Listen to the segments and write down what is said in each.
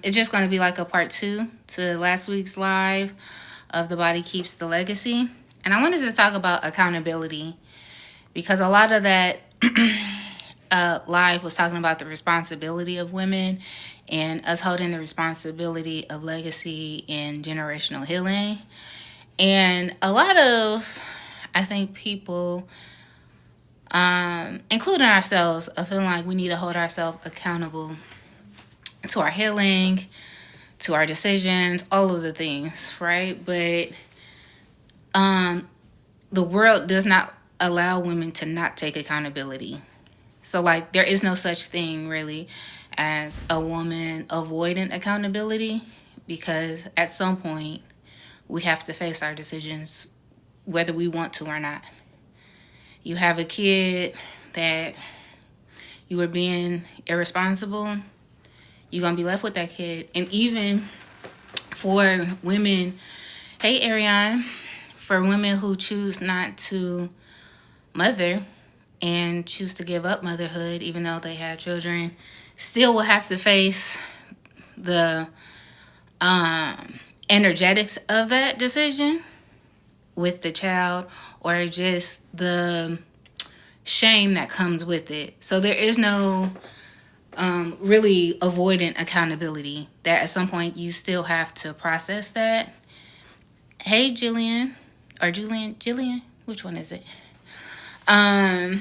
It's just going to be like a part 2 to last week's live of The Body Keeps the Legacy. And I wanted to talk about accountability because a lot of that live was talking about the responsibility of women and us holding the responsibility of legacy and generational healing. And a lot of, I think, people, including ourselves, are feeling like we need to hold ourselves accountable to our healing, to our decisions, all of the things, right? But the world does not allow women to not take accountability. So, like, there is no such thing, really, as a woman avoiding accountability because at some point we have to face our decisions whether we want to or not. You have a kid that you were being irresponsible, you're going to be left with that kid. And even for women, hey, Ariane, for women who choose not to mother and choose to give up motherhood, even though they have children, still will have to face the energetics of that decision with the child, or just the shame that comes with it. So there is no really avoidant accountability. That at some point you still have to process that. Hey, Jillian, or Jillian, which one is it? Either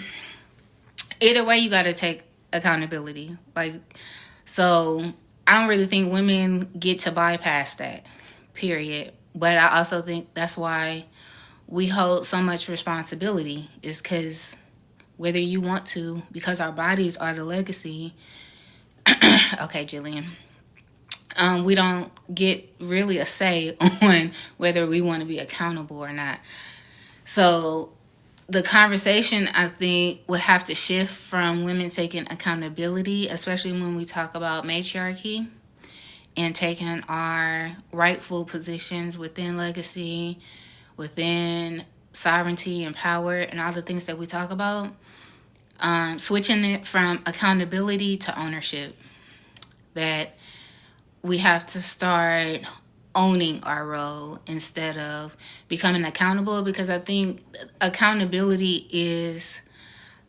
way, you got to take accountability. Like, so I don't really think women get to bypass that, period. But I also think that's why we hold so much responsibility, is because whether you want to, because our bodies are the legacy. Okay, Jillian. We don't get really a say on whether we want to be accountable or not. So the conversation, I think, would have to shift from women taking accountability, especially when we talk about matriarchy and taking our rightful positions within legacy, within sovereignty and power and all the things that we talk about, switching it from accountability to ownership. That we have to start owning our role instead of becoming accountable, because I think accountability is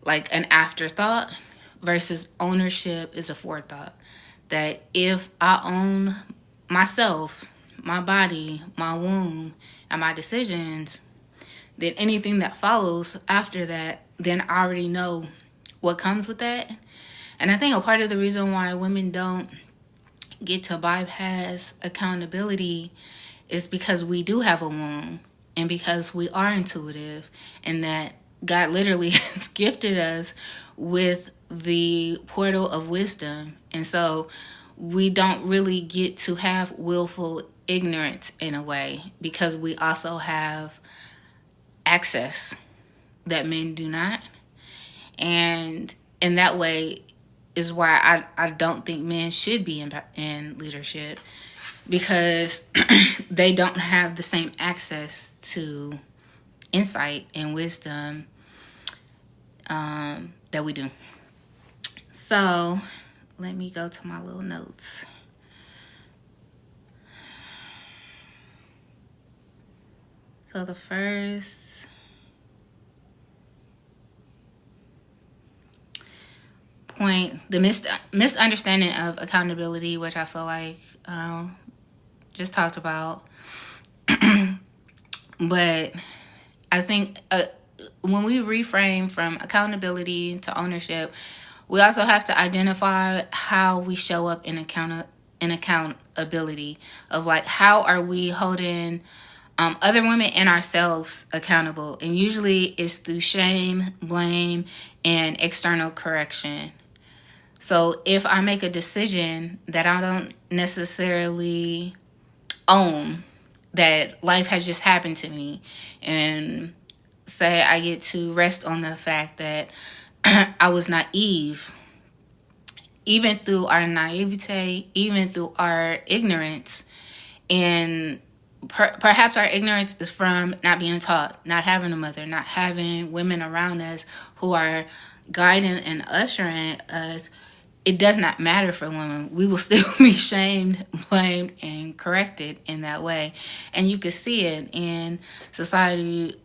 like an afterthought versus ownership is a forethought. That if I own myself, my body, my womb, and my decisions, then anything that follows after that, then I already know what comes with that. And I think a part of the reason why women don't get to bypass accountability is because we do have a womb, and because we are intuitive, and that God literally has gifted us with the portal of wisdom. And so we don't really get to have willful ignorance in a way, because we also have access that men do not. And in that way is why I don't think men should be in leadership, because they don't have the same access to insight and wisdom that we do. So let me go to my little notes. So the first point, the misunderstanding of accountability, which I feel like just talked about. But I think when we reframe from accountability to ownership, we also have to identify how we show up in accountability, of like, how are we holding other women and ourselves accountable. And usually it's through shame, blame, and external correction. So if I make a decision that I don't necessarily own, that life has just happened to me, and say I get to rest on the fact that I was naive, even through our naivete, even through our ignorance, and perhaps our ignorance is from not being taught, not having a mother, not having women around us who are guiding and ushering us it does not matter for women. We will still be shamed, blamed, and corrected in that way. And you can see it in society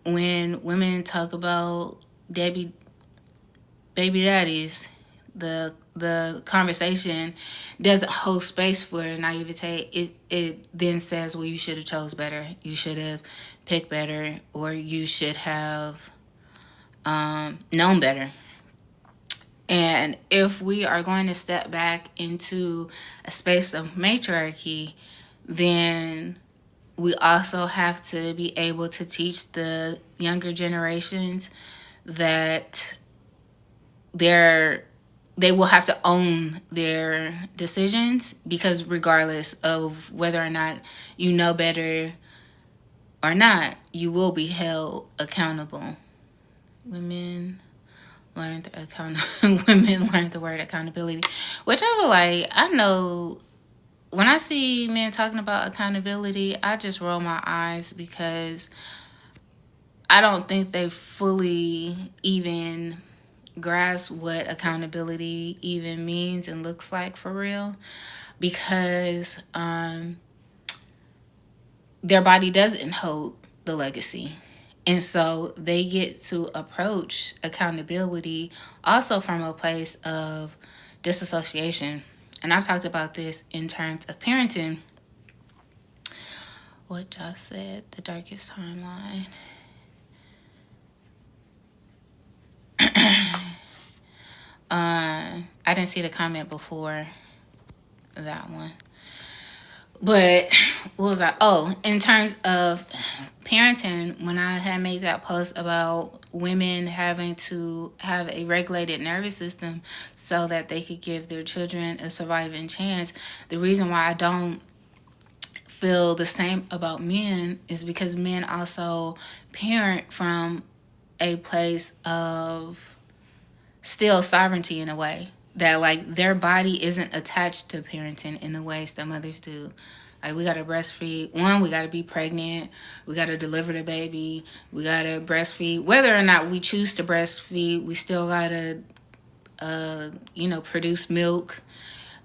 when women talk about baby daddies. The conversation doesn't hold space for naivete. It then says, well, you should have chose better. You should have picked better, or you should have known better. And if we are going to step back into a space of matriarchy, then we also have to be able to teach the younger generations that they will have to own their decisions, because regardless of whether or not you know better or not, you will be held accountable. Women learn the word accountability, which I feel like, I know when I see men talking about accountability, I just roll my eyes, because I don't think they fully even grasp what accountability even means and looks like for real, because their body doesn't hold the legacy. And so they get to approach accountability also from a place of disassociation. And I've talked about this in terms of parenting. What Josh said, the darkest timeline. I didn't see the comment before that one. But what was I? Oh, in terms of parenting, when I had made that post about women having to have a regulated nervous system so that they could give their children a surviving chance, the reason why I don't feel the same about men is because men also parent from a place of still sovereignty, in a way that, like, their body isn't attached to parenting in the ways that mothers do. Like, we gotta breastfeed. One, we gotta be pregnant. We gotta deliver the baby. We gotta breastfeed. Whether or not we choose to breastfeed, we still gotta, produce milk.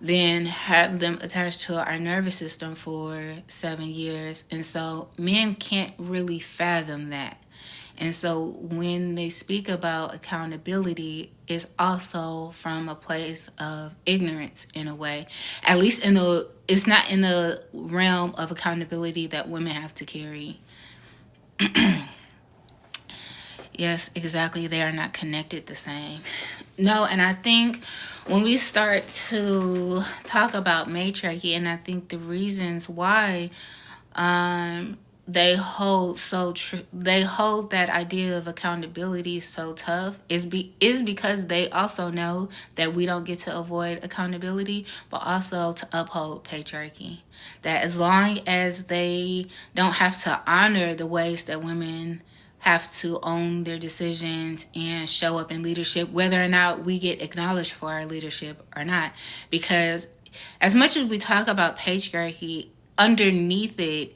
Then have them attached to our nervous system for 7 years. And so men can't really fathom that. And so when they speak about accountability, it's also from a place of ignorance, in a way. At least it's not in the realm of accountability that women have to carry. Yes, exactly. They are not connected the same. No, and I think when we start to talk about matriarchy, and I think the reasons why they hold that idea of accountability so tough is because they also know that we don't get to avoid accountability, but also to uphold patriarchy. That as long as they don't have to honor the ways that women have to own their decisions and show up in leadership, whether or not we get acknowledged for our leadership or not. Because as much as we talk about patriarchy, underneath it,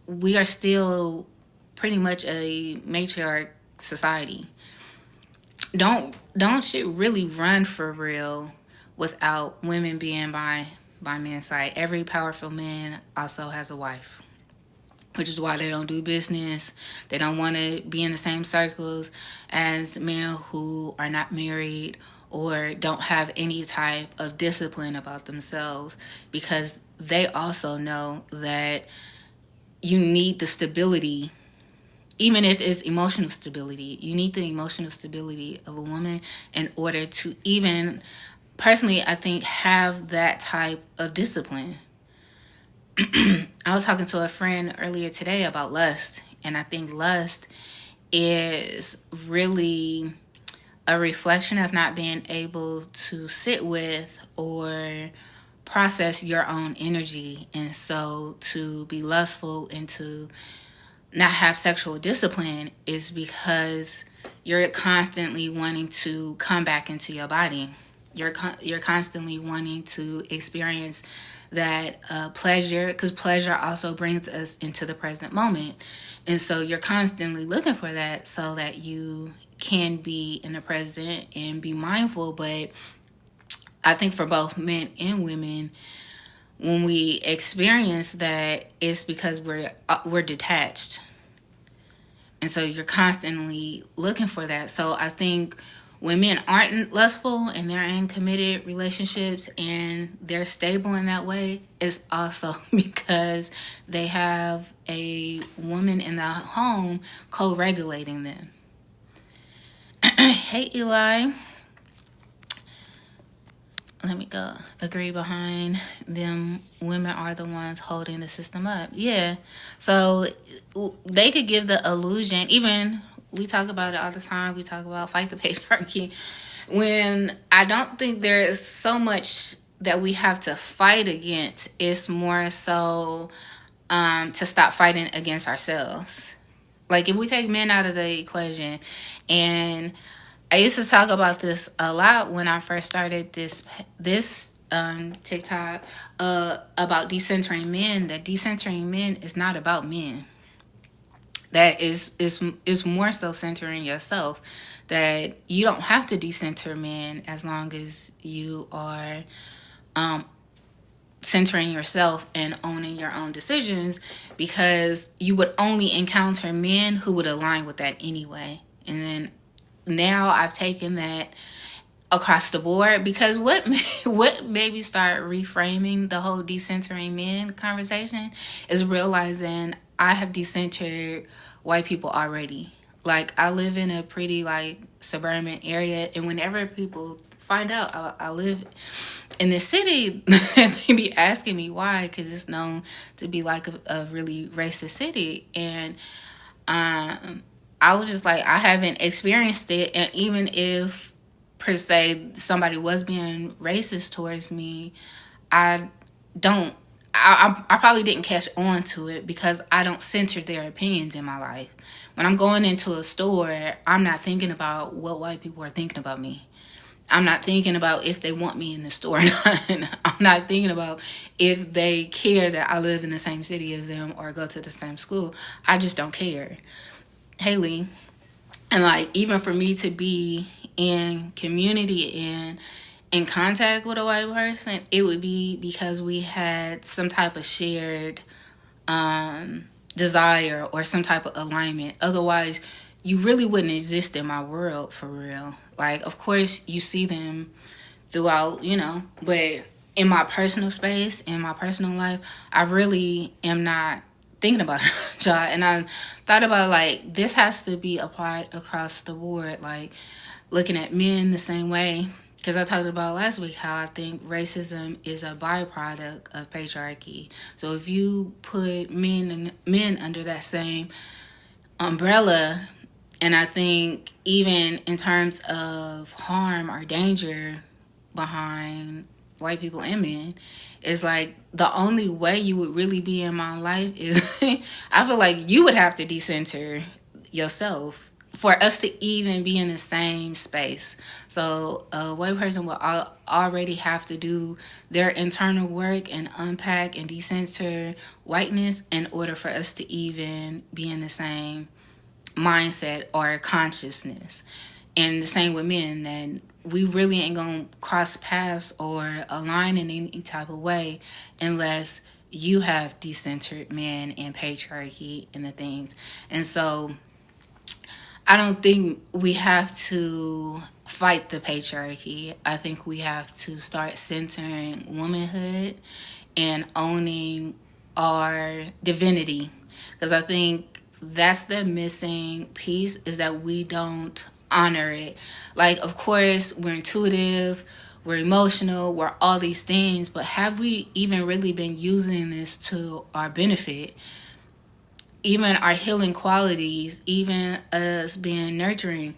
we are still pretty much a matriarch society. Don't shit really run for real without women being by men's side. Every powerful man also has a wife, which is why they don't do business. They don't want to be in the same circles as men who are not married or don't have any type of discipline about themselves, because they also know that you need the stability, even if it's emotional stability. You need the emotional stability of a woman in order to even, personally, I think, have that type of discipline. I was talking to a friend earlier today about lust, and I think lust is really a reflection of not being able to sit with or process your own energy. And so to be lustful and to not have sexual discipline is because you're constantly wanting to come back into your body. You're constantly wanting to experience that pleasure, because pleasure also brings us into the present moment. And so you're constantly looking for that so that you can be in the present and be mindful. But I think for both men and women, when we experience that, it's because we're detached, and so you're constantly looking for that. So I think when men aren't lustful and they're in committed relationships and they're stable in that way, it's also because they have a woman in the home co-regulating them. Hey, Eli. Let me go. Agree behind them. Women are the ones holding the system up. Yeah. So they could give the illusion, even we talk about it all the time. We talk about fight the patriarchy. When I don't think there is so much that we have to fight against, it's more so to stop fighting against ourselves. Like if we take men out of the equation, and I used to talk about this a lot when I first started this TikTok about decentering men. That decentering men is not about men. That is more so centering yourself. That you don't have to decenter men as long as you are centering yourself and owning your own decisions, because you would only encounter men who would align with that anyway. And then now I've taken that across the board, because what made me start reframing the whole decentering men conversation is realizing I have decentered white people already. Like I live in a pretty like suburban area, and whenever people find out I live in this city, they be asking me why, because it's known to be like a really racist city. And I was just like, I haven't experienced it. And even if, per se, somebody was being racist towards me, I probably didn't catch on to it because I don't center their opinions in my life. When I'm going into a store, I'm not thinking about what white people are thinking about me. I'm not thinking about if they want me in the store or not. I'm not thinking about if they care that I live in the same city as them or go to the same school. I just don't care. Haley. And like, even for me to be in community and in contact with a white person, it would be because we had some type of shared desire or some type of alignment. Otherwise, you really wouldn't exist in my world for real. Like, of course, you see them throughout, but in my personal space, in my personal life, I really am not thinking about y'all. And I thought about like, this has to be applied across the board, like looking at men the same way. Because I talked about last week how I think racism is a byproduct of patriarchy. So if you put men under that same umbrella, and I think even in terms of harm or danger behind white people and men, is like the only way you would really be in my life is I feel like you would have to decenter yourself for us to even be in the same space. So a white person will already have to do their internal work and unpack and decenter whiteness in order for us to even be in the same mindset or consciousness. And the same with men, that we really ain't gonna cross paths or align in any type of way unless you have decentered men and patriarchy and the things. And so I don't think we have to fight the patriarchy. I think we have to start centering womanhood and owning our divinity. Because I think that's the missing piece, is that we don't honor it. Like, of course, we're intuitive, we're emotional, we're all these things, but have we even really been using this to our benefit? Even our healing qualities, even us being nurturing,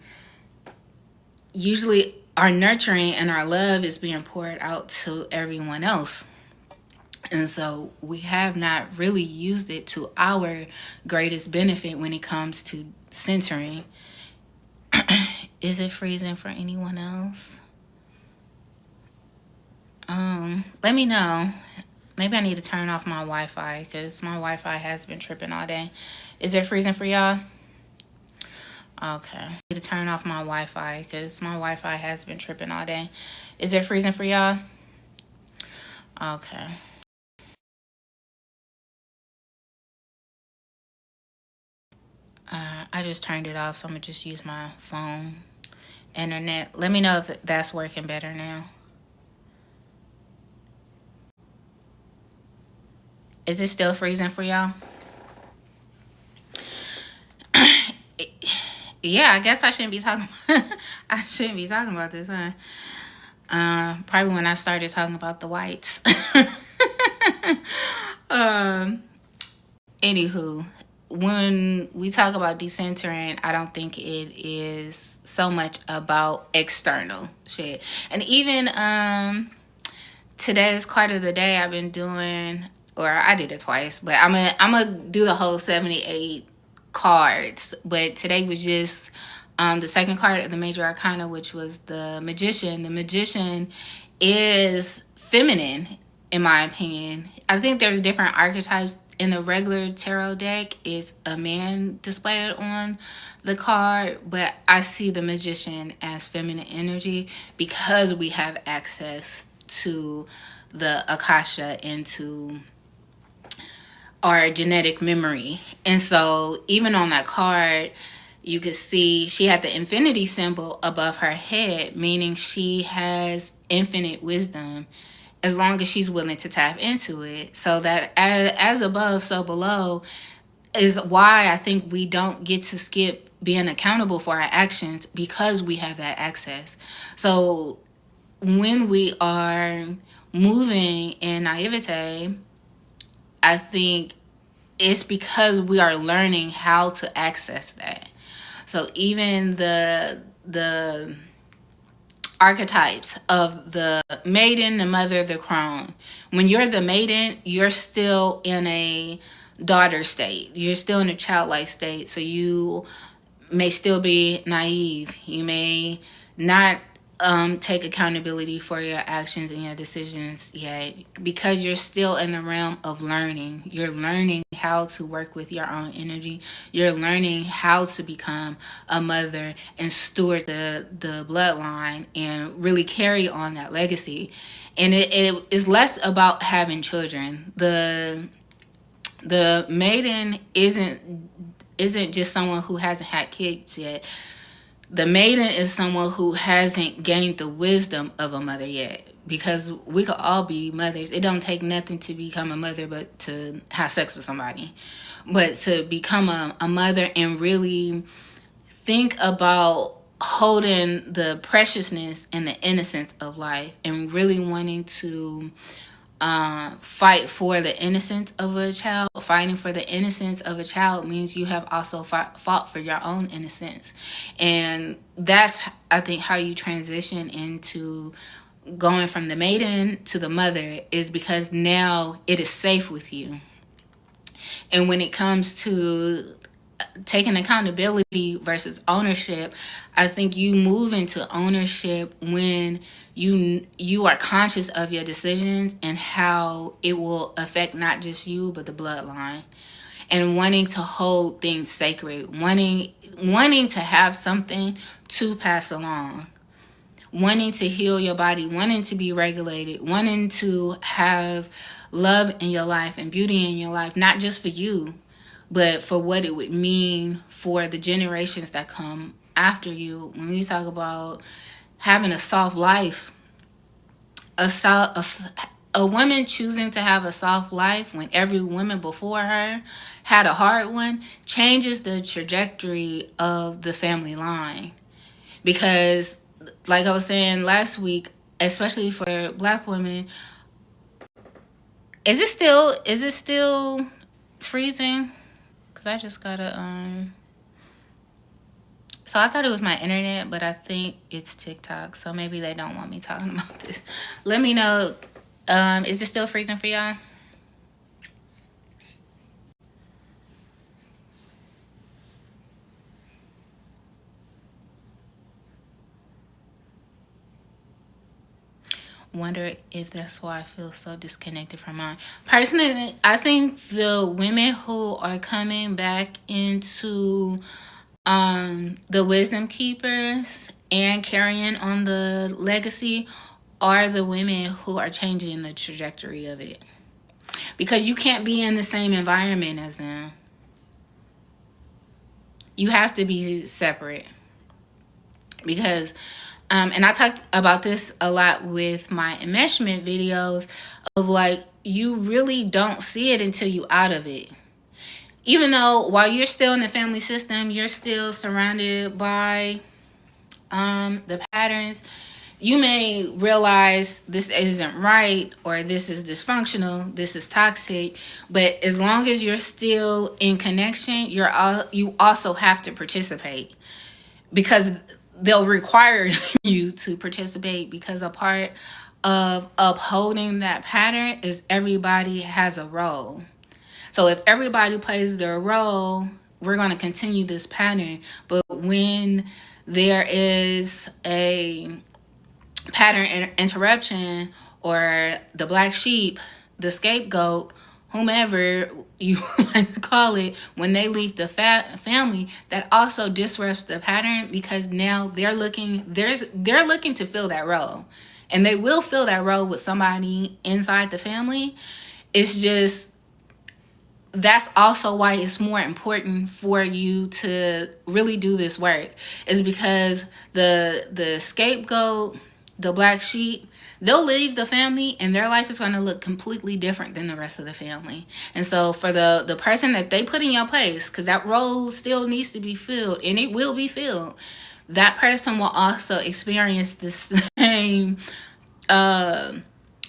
usually our nurturing and our love is being poured out to everyone else. And so we have not really used it to our greatest benefit when it comes to centering. Is it freezing for anyone else? Let me know. Maybe I need to turn off my Wi-Fi because my Wi-Fi has been tripping all day. Is it freezing for y'all? Okay. I need to turn off my Wi-Fi because my Wi-Fi has been tripping all day. Is it freezing for y'all? Okay. I just turned it off, so I'm gonna just use my phone internet. Let me know if that's working better now. Is it still freezing for y'all? Yeah, I guess I shouldn't be talking. I shouldn't be talking about this, huh? Probably when I started talking about the whites. um. Anywho, when we talk about decentering, I don't think it is so much about external shit. And even today's card of the day, I've been doing, or I did it twice, but I'm gonna do the whole 78 cards. But today was just the second card of the major arcana, which was the magician. The magician is feminine, in my opinion. I think there's different archetypes. In the regular tarot deck, is a man displayed on the card, but I see the magician as feminine energy because we have access to the Akasha and to our genetic memory. And so even on that card, you could see she had the infinity symbol above her head, meaning she has infinite wisdom as long as she's willing to tap into it. So that as above, so below is why I think we don't get to skip being accountable for our actions because we have that access. So when we are moving in naivete, I think it's because we are learning how to access that. So even the archetypes of the maiden, the mother, the crone. When you're the maiden, you're still in a daughter state. You're still in a childlike state. So you may still be naive. You may not take accountability for your actions and your decisions yet because you're still in the realm of learning. You're learning how to work with your own energy. You're learning how to become a mother and steward the bloodline and really carry on that legacy. And it is less about having children. The maiden isn't just someone who hasn't had kids yet. The maiden is someone who hasn't gained the wisdom of a mother yet. Because we could all be mothers. It don't take nothing to become a mother but to have sex with somebody. But to become a mother and really think about holding the preciousness and the innocence of life and really wanting to fight for the innocence of a child. Fighting for the innocence of a child means you have also fought for your own innocence. And that's, I think, how you transition into going from the maiden to the mother, is because now it is safe with you. And when it comes to taking accountability versus ownership, I think you move into ownership when you are conscious of your decisions and how it will affect not just you but the bloodline, and wanting to hold things sacred, wanting to have something to pass along, wanting to heal your body, wanting to be regulated, wanting to have love in your life and beauty in your life, not just for you but for what it would mean for the generations that come after you. When we talk about having a soft life, a woman choosing to have a soft life when every woman before her had a hard one changes the trajectory of the family line. Because, like I was saying last week, especially for Black women, is it still freezing? Because I just got so I thought it was my internet, but I think it's TikTok. So maybe they don't want me talking about this. Let me know. Is it still freezing for y'all? Wonder if that's why I feel so disconnected from mine. Personally, I think the women who are coming back into The wisdom keepers and carrying on the legacy are the women who are changing the trajectory of it. Because you can't be in the same environment as them. You have to be separate. Because, and I talk about this a lot with my enmeshment videos of like, you really don't see it until you out of it. Even though while you're still in the family system, you're still surrounded by the patterns, you may realize this isn't right, or this is dysfunctional, this is toxic. But as long as you're still in connection, you also have to participate, because they'll require you to participate, because a part of upholding that pattern is everybody has a role. So if everybody plays their role, we're going to continue this pattern. But when there is a pattern interruption, or the black sheep, the scapegoat, whomever you like to call it, when they leave the family, that also disrupts the pattern, because now they're looking to fill that role, and they will fill that role with somebody inside the family. It's just, that's also why it's more important for you to really do this work, is because the scapegoat, the black sheep, they'll leave the family and their life is going to look completely different than the rest of the family. And so for the person that they put in your place, because that role still needs to be filled, and it will be filled, that person will also experience the same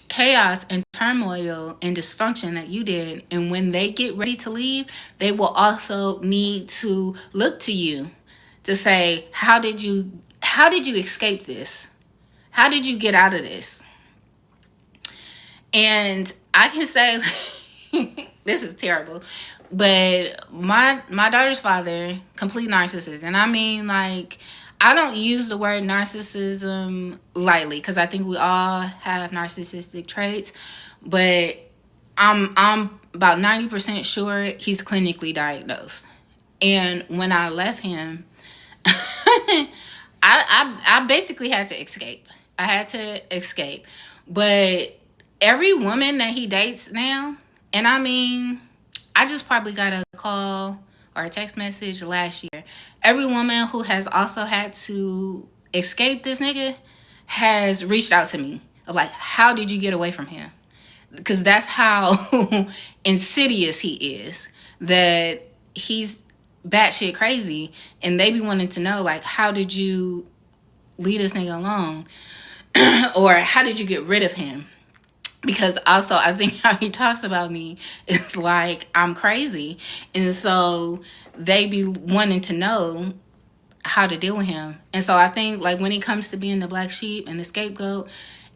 chaos and turmoil and dysfunction that you did. And when they get ready to leave, they will also need to look to you to say, how did you escape this? How did you get out of this? And I can say this is terrible, but my daughter's father, complete narcissist. And I mean, like, I don't use the word narcissism lightly, because I think we all have narcissistic traits, but I'm about 90% sure he's clinically diagnosed. And when I left him, I basically had to escape. I had to escape. But every woman that he dates now, and I mean, I just probably got a call or a text message last year. Every woman who has also had to escape this nigga has reached out to me of like, how did you get away from him? Because that's how insidious he is, that he's batshit crazy, and they be wanting to know, like, how did you leave this nigga alone? Or how did you get rid of him? Because also, I think how he talks about me is like I'm crazy. And so they be wanting to know how to deal with him. And so I think, like, when it comes to being the black sheep and the scapegoat,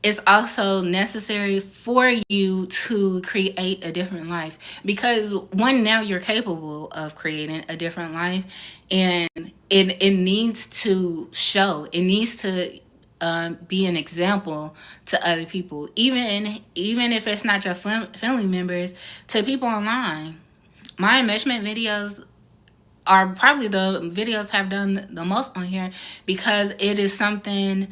it's also necessary for you to create a different life. Because one, now you're capable of creating a different life, and it needs to show. It needs to be an example to other people, even if it's not your family members, to people online. My enmeshment videos are probably the videos I've done the most on here, because it is something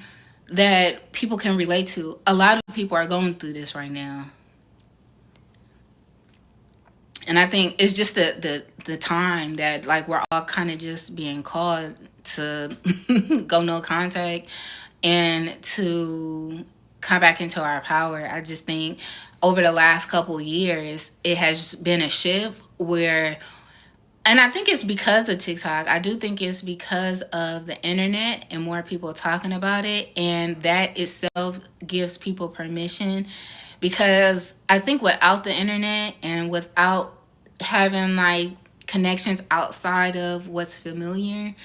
that people can relate to. A lot of people are going through this right now, and I think it's just the time that, like, we're all kind of just being called to go no contact and to come back into our power. I just think over the last couple years, it has been a shift where, and I think it's because of TikTok. I do think it's because of the internet and more people talking about it. And that itself gives people permission. Because I think without the internet and without having, like, connections outside of what's familiar,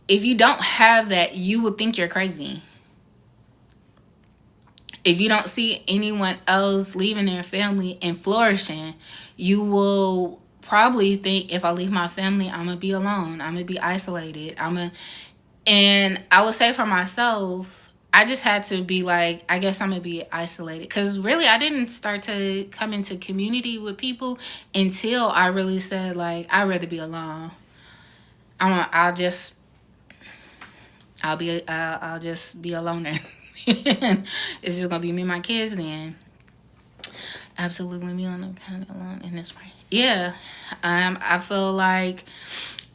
if you don't have that, you will think you're crazy. If you don't see anyone else leaving their family and flourishing, you will probably think, if I leave my family, I'm going to be alone. I'm going to be isolated. And I would say for myself, I just had to be like, I guess I'm gonna be isolated, because really I didn't start to come into community with people until I really said like I'd rather be alone. I'll just I'll just be a loner. It's just gonna be me and my kids then. Absolutely, me on the kind of alone in this part. Yeah, I feel like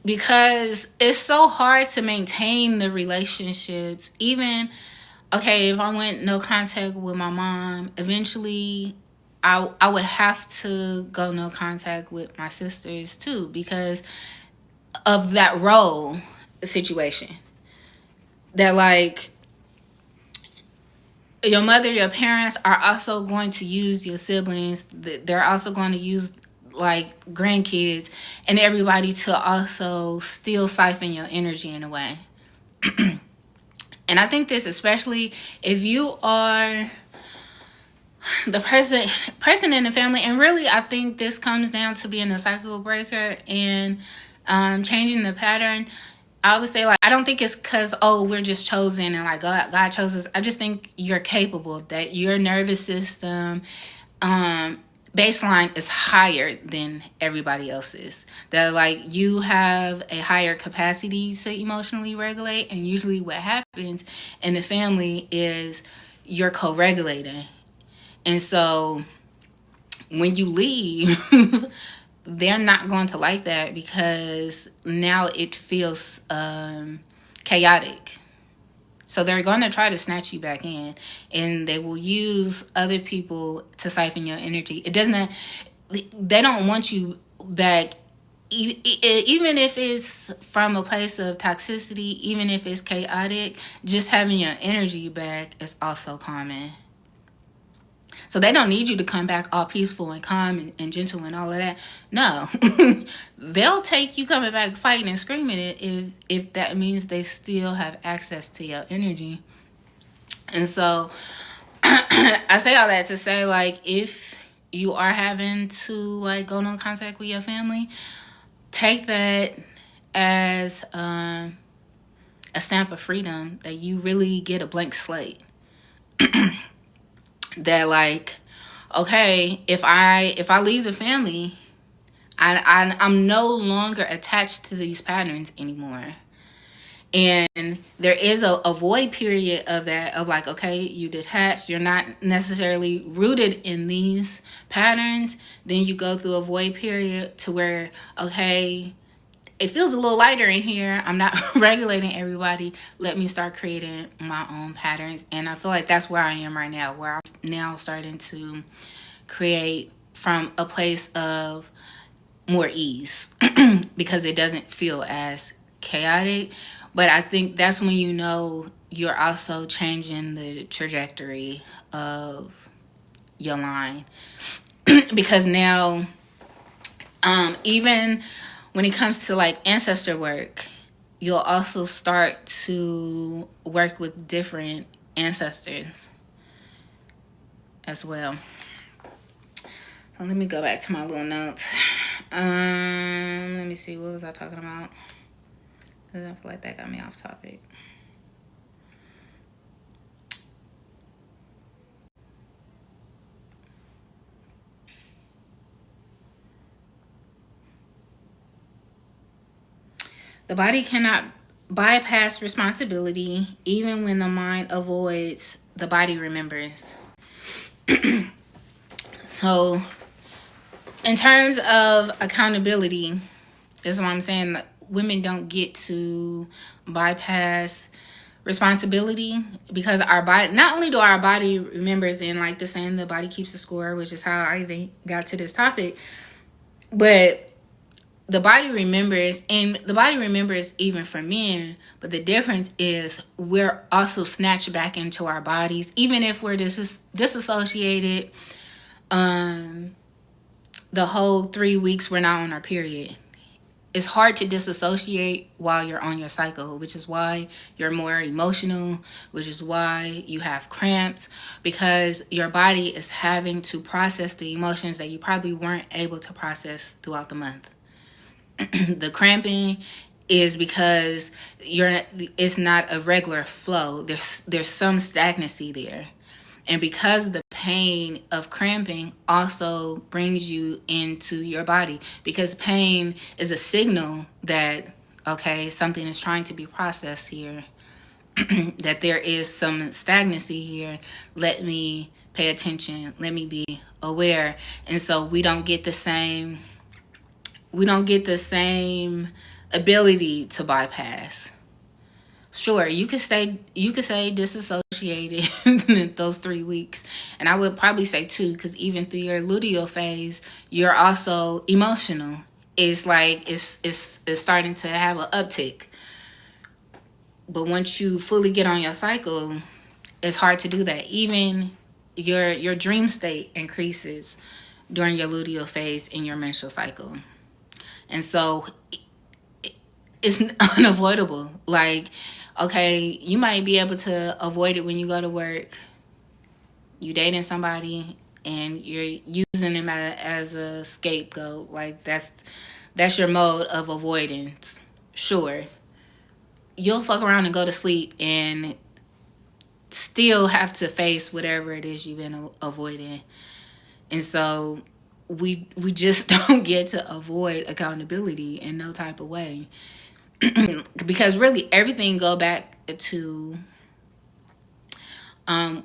because it's so hard to maintain the relationships, even okay, if I went no contact with my mom, eventually I would have to go no contact with my sisters too, because of that role situation. That like your mother, your parents are also going to use your siblings. They're also going to use like grandkids and everybody to also still siphon your energy in a way. And I think this, especially if you are the person in the family, and really I think this comes down to being a cycle breaker and changing the pattern. I would say, like, I don't think it's because, oh, we're just chosen and, like, God chose us. I just think you're capable, that your nervous system baseline is higher than everybody else's. That, like, you have a higher capacity to emotionally regulate. And usually what happens in the family is you're co-regulating. And so when you leave... they're not going to like that, because now it feels chaotic. So they're going to try to snatch you back in, and they will use other people to siphon your energy. They don't want you back, even if it's from a place of toxicity, even if it's chaotic. Just having your energy back is also common. So they don't need you to come back all peaceful and calm and gentle and all of that. No. They'll take you coming back fighting and screaming it if that means they still have access to your energy. And so I say all that to say, like, if you are having to, like, go no contact with your family, take that as a stamp of freedom, that you really get a blank slate. That, like, okay, if I leave the family, I'm no longer attached to these patterns anymore. And there is a void period of that, of like, okay, you detached, you're not necessarily rooted in these patterns. Then you go through a void period to where, okay, it feels a little lighter in here. I'm not regulating everybody. Let me start creating my own patterns. And I feel like that's where I am right now, where I'm now starting to create from a place of more ease because it doesn't feel as chaotic. But I think that's when you know you're also changing the trajectory of your line. Because now, even when it comes to like ancestor work, you'll also start to work with different ancestors as well. Well, let me go back to my little notes. Let me see, what was I talking about? I feel like that got me off topic. The body cannot bypass responsibility. Even when the mind avoids, the body remembers. So, in terms of accountability, this is what I'm saying. Women don't get to bypass responsibility, because our body, not only do our body remembers, and like the saying, the body keeps the score, which is how I even got to this topic, but the body remembers, and the body remembers even for men, but the difference is we're also snatched back into our bodies, even if we're disassociated the whole 3 weeks we're not on our period. It's hard to disassociate while you're on your cycle, which is why you're more emotional, which is why you have cramps, because your body is having to process the emotions that you probably weren't able to process throughout the month. The cramping is because it's not a regular flow. There's some stagnancy there. And because the pain of cramping also brings you into your body, because pain is a signal that, okay, something is trying to be processed here, that there is some stagnancy here. Let me pay attention. Let me be aware. And so we don't get the same ability to bypass. Sure, you could say disassociated those 3 weeks, and I would probably say 2, because even through your luteal phase, you're also emotional. It's like it's starting to have an uptick. But once you fully get on your cycle, it's hard to do that. Even your dream state increases during your luteal phase in your menstrual cycle, and so it's unavoidable. Like, okay, you might be able to avoid it when you go to work. You dating somebody and you're using them as a scapegoat. Like, that's your mode of avoidance. Sure, you'll fuck around and go to sleep and still have to face whatever it is you've been avoiding. And so we just don't get to avoid accountability in no type of way. Because really everything go back to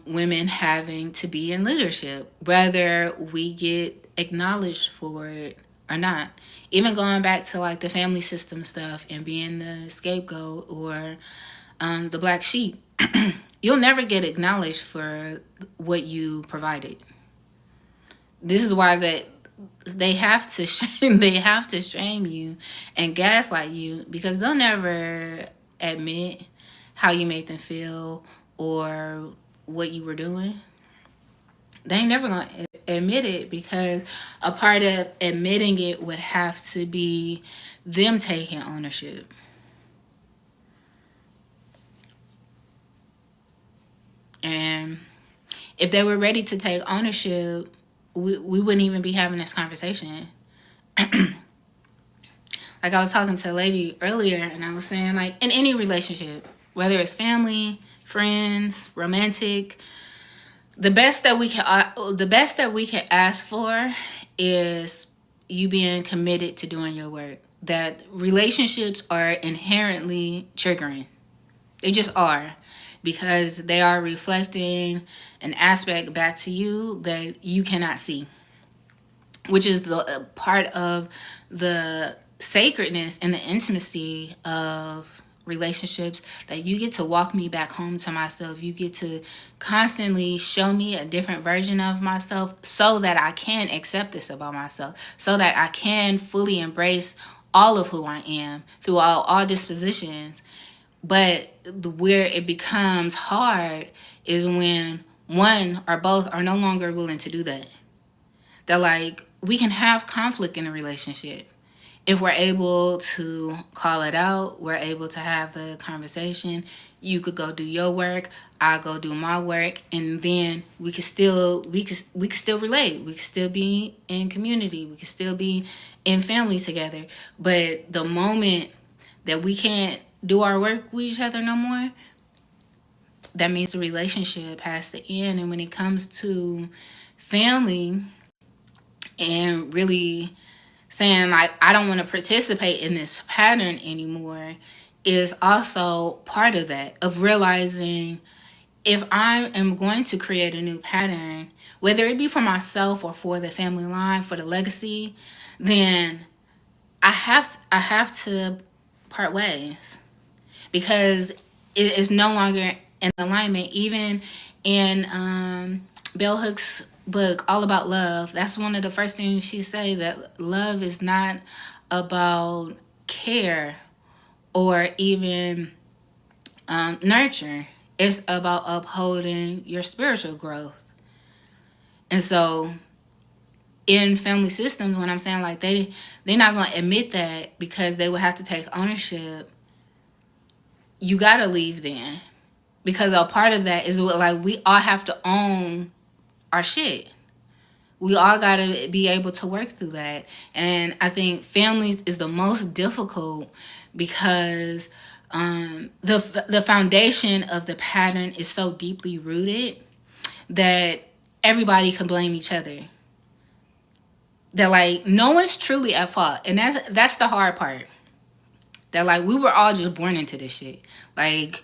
women having to be in leadership, whether we get acknowledged for it or not. Even going back to like the family system stuff and being the scapegoat or the black sheep, you'll never get acknowledged for what you provided. This is why they have to shame you and gaslight you, because they'll never admit how you made them feel or what you were doing. They ain't never gonna admit it, because a part of admitting it would have to be them taking ownership. And if they were ready to take ownership, we wouldn't even be having this conversation. Like, I was talking to a lady earlier, and I was saying, like, in any relationship, whether it's family, friends, romantic, the best that we can ask for is you being committed to doing your work. That relationships are inherently triggering. They just are, because they are reflecting an aspect back to you that you cannot see, which is the part of the sacredness and the intimacy of relationships, that you get to walk me back home to myself. You get to constantly show me a different version of myself, so that I can accept this about myself, so that I can fully embrace all of who I am through all dispositions. But where it becomes hard is when one or both are no longer willing to do that. That, like, we can have conflict in a relationship. If we're able to call it out, we're able to have the conversation. You could go do your work, I'll go do my work, and then we could still relate. We could still be in community. We could still be in family together. But the moment that we can't do our work with each other no more, that means the relationship has to end. And when it comes to family and really saying, like, I don't want to participate in this pattern anymore, is also part of that, of realizing, if I am going to create a new pattern, whether it be for myself or for the family line, for the legacy, then I have to part ways, because it is no longer in alignment. Even in Bell Hooks' book, All About Love, that's one of the first things she say, that love is not about care or even nurture. It's about upholding your spiritual growth. And so in family systems, when I'm saying, like, they're not going to admit that, because they will have to take ownership, you got to leave then. Because a part of that is what, like, we all have to own our shit. We all got to be able to work through that. And I think families is the most difficult, because the foundation of the pattern is so deeply rooted that everybody can blame each other. That like no one's truly at fault, and that's the hard part. That like we were all just born into this shit. Like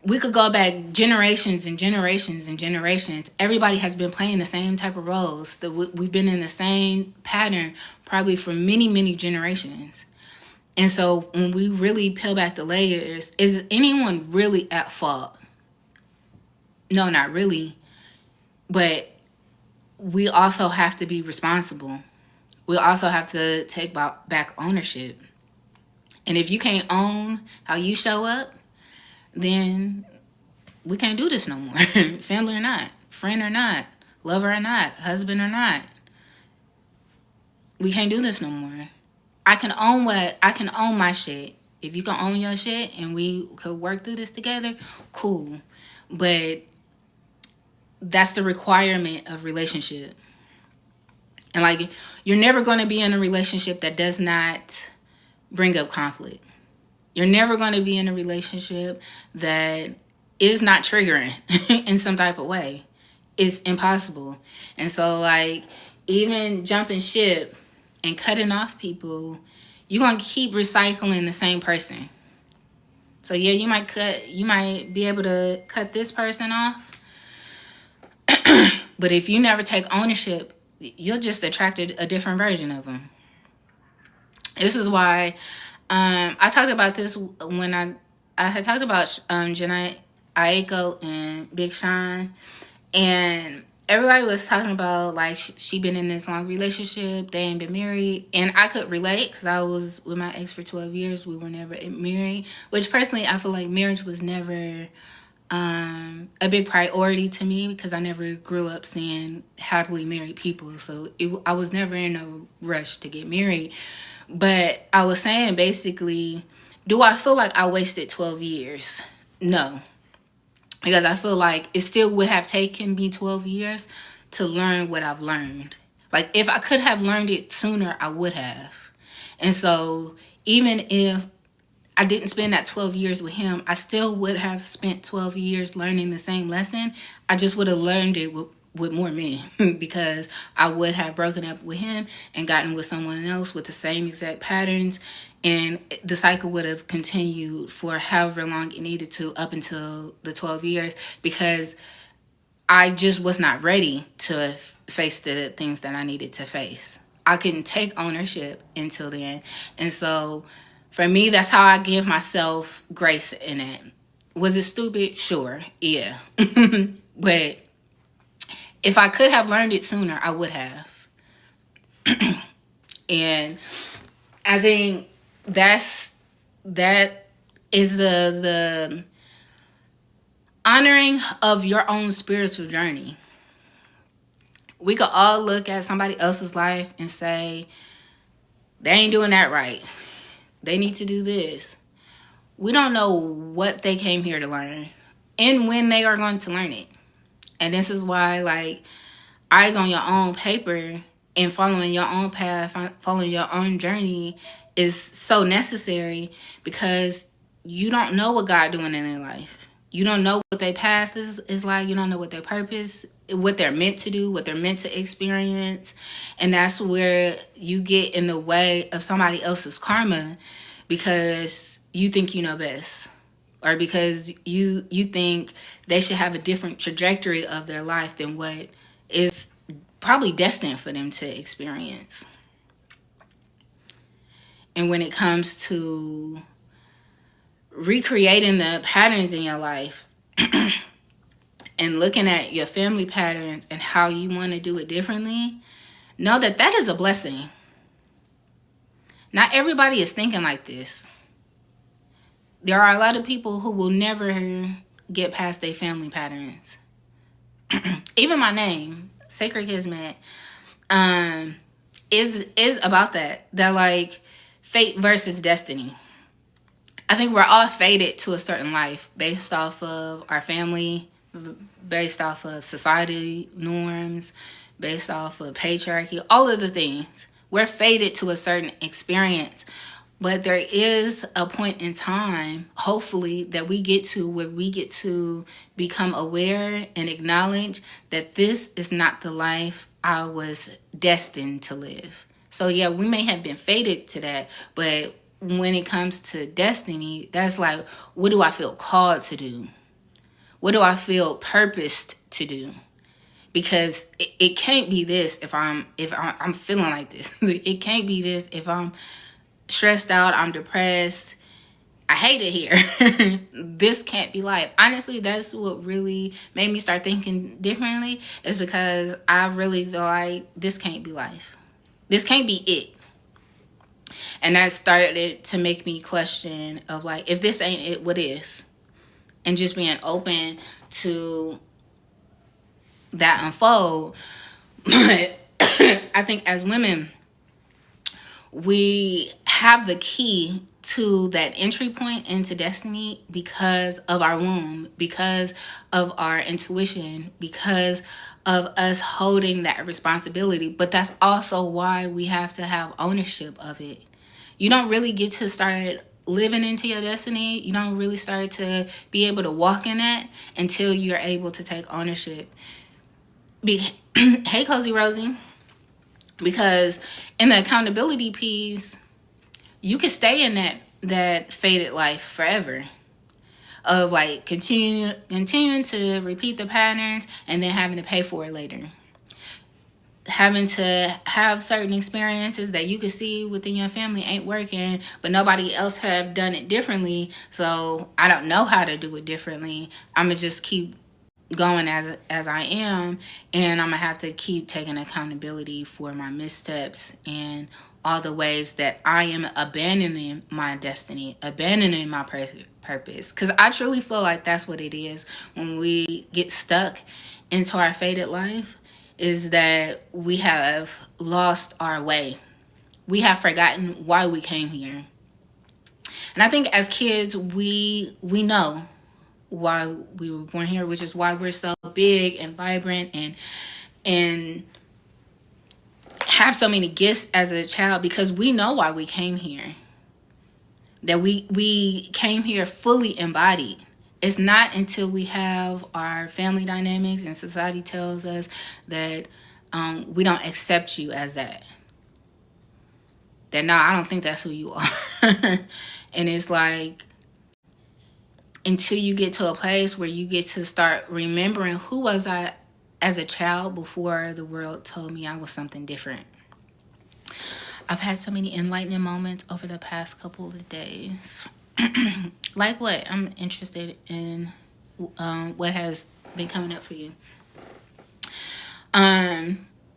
we could go back generations and generations and generations. Everybody has been playing the same type of roles. That we've been in the same pattern probably for many, many generations. And so when we really peel back the layers, is anyone really at fault? No, not really. But we also have to be responsible. We also have to take back ownership. And if you can't own how you show up, then we can't do this no more. Family or not, friend or not, lover or not, husband or not. We can't do this no more. I can own my shit. If you can own your shit and we could work through this together, cool. But that's the requirement of relationship. And like, you're never going to be in a relationship that does not bring up conflict. You're never going to be in a relationship that is not triggering in some type of way. It's impossible. And so like, even jumping ship and cutting off people, you're going to keep recycling the same person. So yeah, you might be able to cut this person off. But if you never take ownership, you'll just attract a different version of them. This is why I talked about this when I had talked about Jhené Aiko and Big Sean, and everybody was talking about like she been in this long relationship, they ain't been married, and I could relate because I was with my ex for 12 years. We were never married, which personally I feel like marriage was never a big priority to me because I never grew up seeing happily married people. So I was never in a rush to get married. But I was saying basically, do I feel like I wasted 12 years? No. Because I feel like it still would have taken me 12 years to learn what I've learned. Like if I could have learned it sooner, I would have. And so even if I didn't spend that 12 years with him, I still would have spent 12 years learning the same lesson. I just would have learned it with more men because I would have broken up with him and gotten with someone else with the same exact patterns. And the cycle would have continued for however long it needed to up until the 12 years because I just was not ready to face the things that I needed to face. I couldn't take ownership until then. And so for me, that's how I give myself grace in it. Was it stupid? Sure. Yeah. But if I could have learned it sooner, I would have. And I think that is the honoring of your own spiritual journey. We could all look at somebody else's life and say, they ain't doing that right. They need to do this. We don't know what they came here to learn and when they are going to learn it. And this is why, like, eyes on your own paper and following your own path, following your own journey is so necessary because you don't know what God doing in their life. You don't know what their path is like. You don't know what their purpose, what they're meant to do, what they're meant to experience. And that's where you get in the way of somebody else's karma because you think you know best. Or because you think they should have a different trajectory of their life than what is probably destined for them to experience. And when it comes to recreating the patterns in your life and looking at your family patterns and how you want to do it differently, know that that is a blessing. Not everybody is thinking like this. There are a lot of people who will never get past their family patterns. Even my name, Sacred Kismet, is about that. That like fate versus destiny. I think we're all fated to a certain life based off of our family, based off of society norms, based off of patriarchy, all of the things. We're fated to a certain experience. But there is a point in time, hopefully, that we get to where we get to become aware and acknowledge that this is not the life I was destined to live. So, yeah, we may have been fated to that, but when it comes to destiny, that's like, what do I feel called to do? What do I feel purposed to do? Because it can't be this if I'm feeling like this. It can't be this if I'm stressed out, I'm depressed, I hate it here. This can't be life. Honestly, that's what really made me start thinking differently, is because I really feel like this can't be life. This can't be it. And that started to make me question of like, if this ain't it, what is? And just being open to that unfold. But I think as women, we have the key to that entry point into destiny because of our womb, because of our intuition, because of us holding that responsibility. But that's also why we have to have ownership of it. You don't really get to start living into your destiny. You don't really start to be able to walk in that until you're able to take ownership. Hey, Cozy Rosie. Because in the accountability piece, you can stay in that faded life forever of like continuing to repeat the patterns and then having to pay for it later. Having to have certain experiences that you can see within your family ain't working, but nobody else have done it differently, so I don't know how to do it differently. I'm going to just keep going as I am, and I'm gonna have to keep taking accountability for my missteps and all the ways that I am abandoning my destiny, abandoning my purpose. Because I truly feel like that's what it is when we get stuck into our faded life, is that we have lost our way. We have forgotten why we came here. And I think as kids, we know why we were born here, which is why we're so big and vibrant and have so many gifts as a child, because we know why we came here. That we came here fully embodied. It's not until we have our family dynamics and society tells us that we don't accept you as that. That no, I don't think that's who you are. And it's like, until you get to a place where you get to start remembering who was I as a child before the world told me I was something different. I've had so many enlightening moments over the past couple of days. Like what? I'm interested in what has been coming up for you.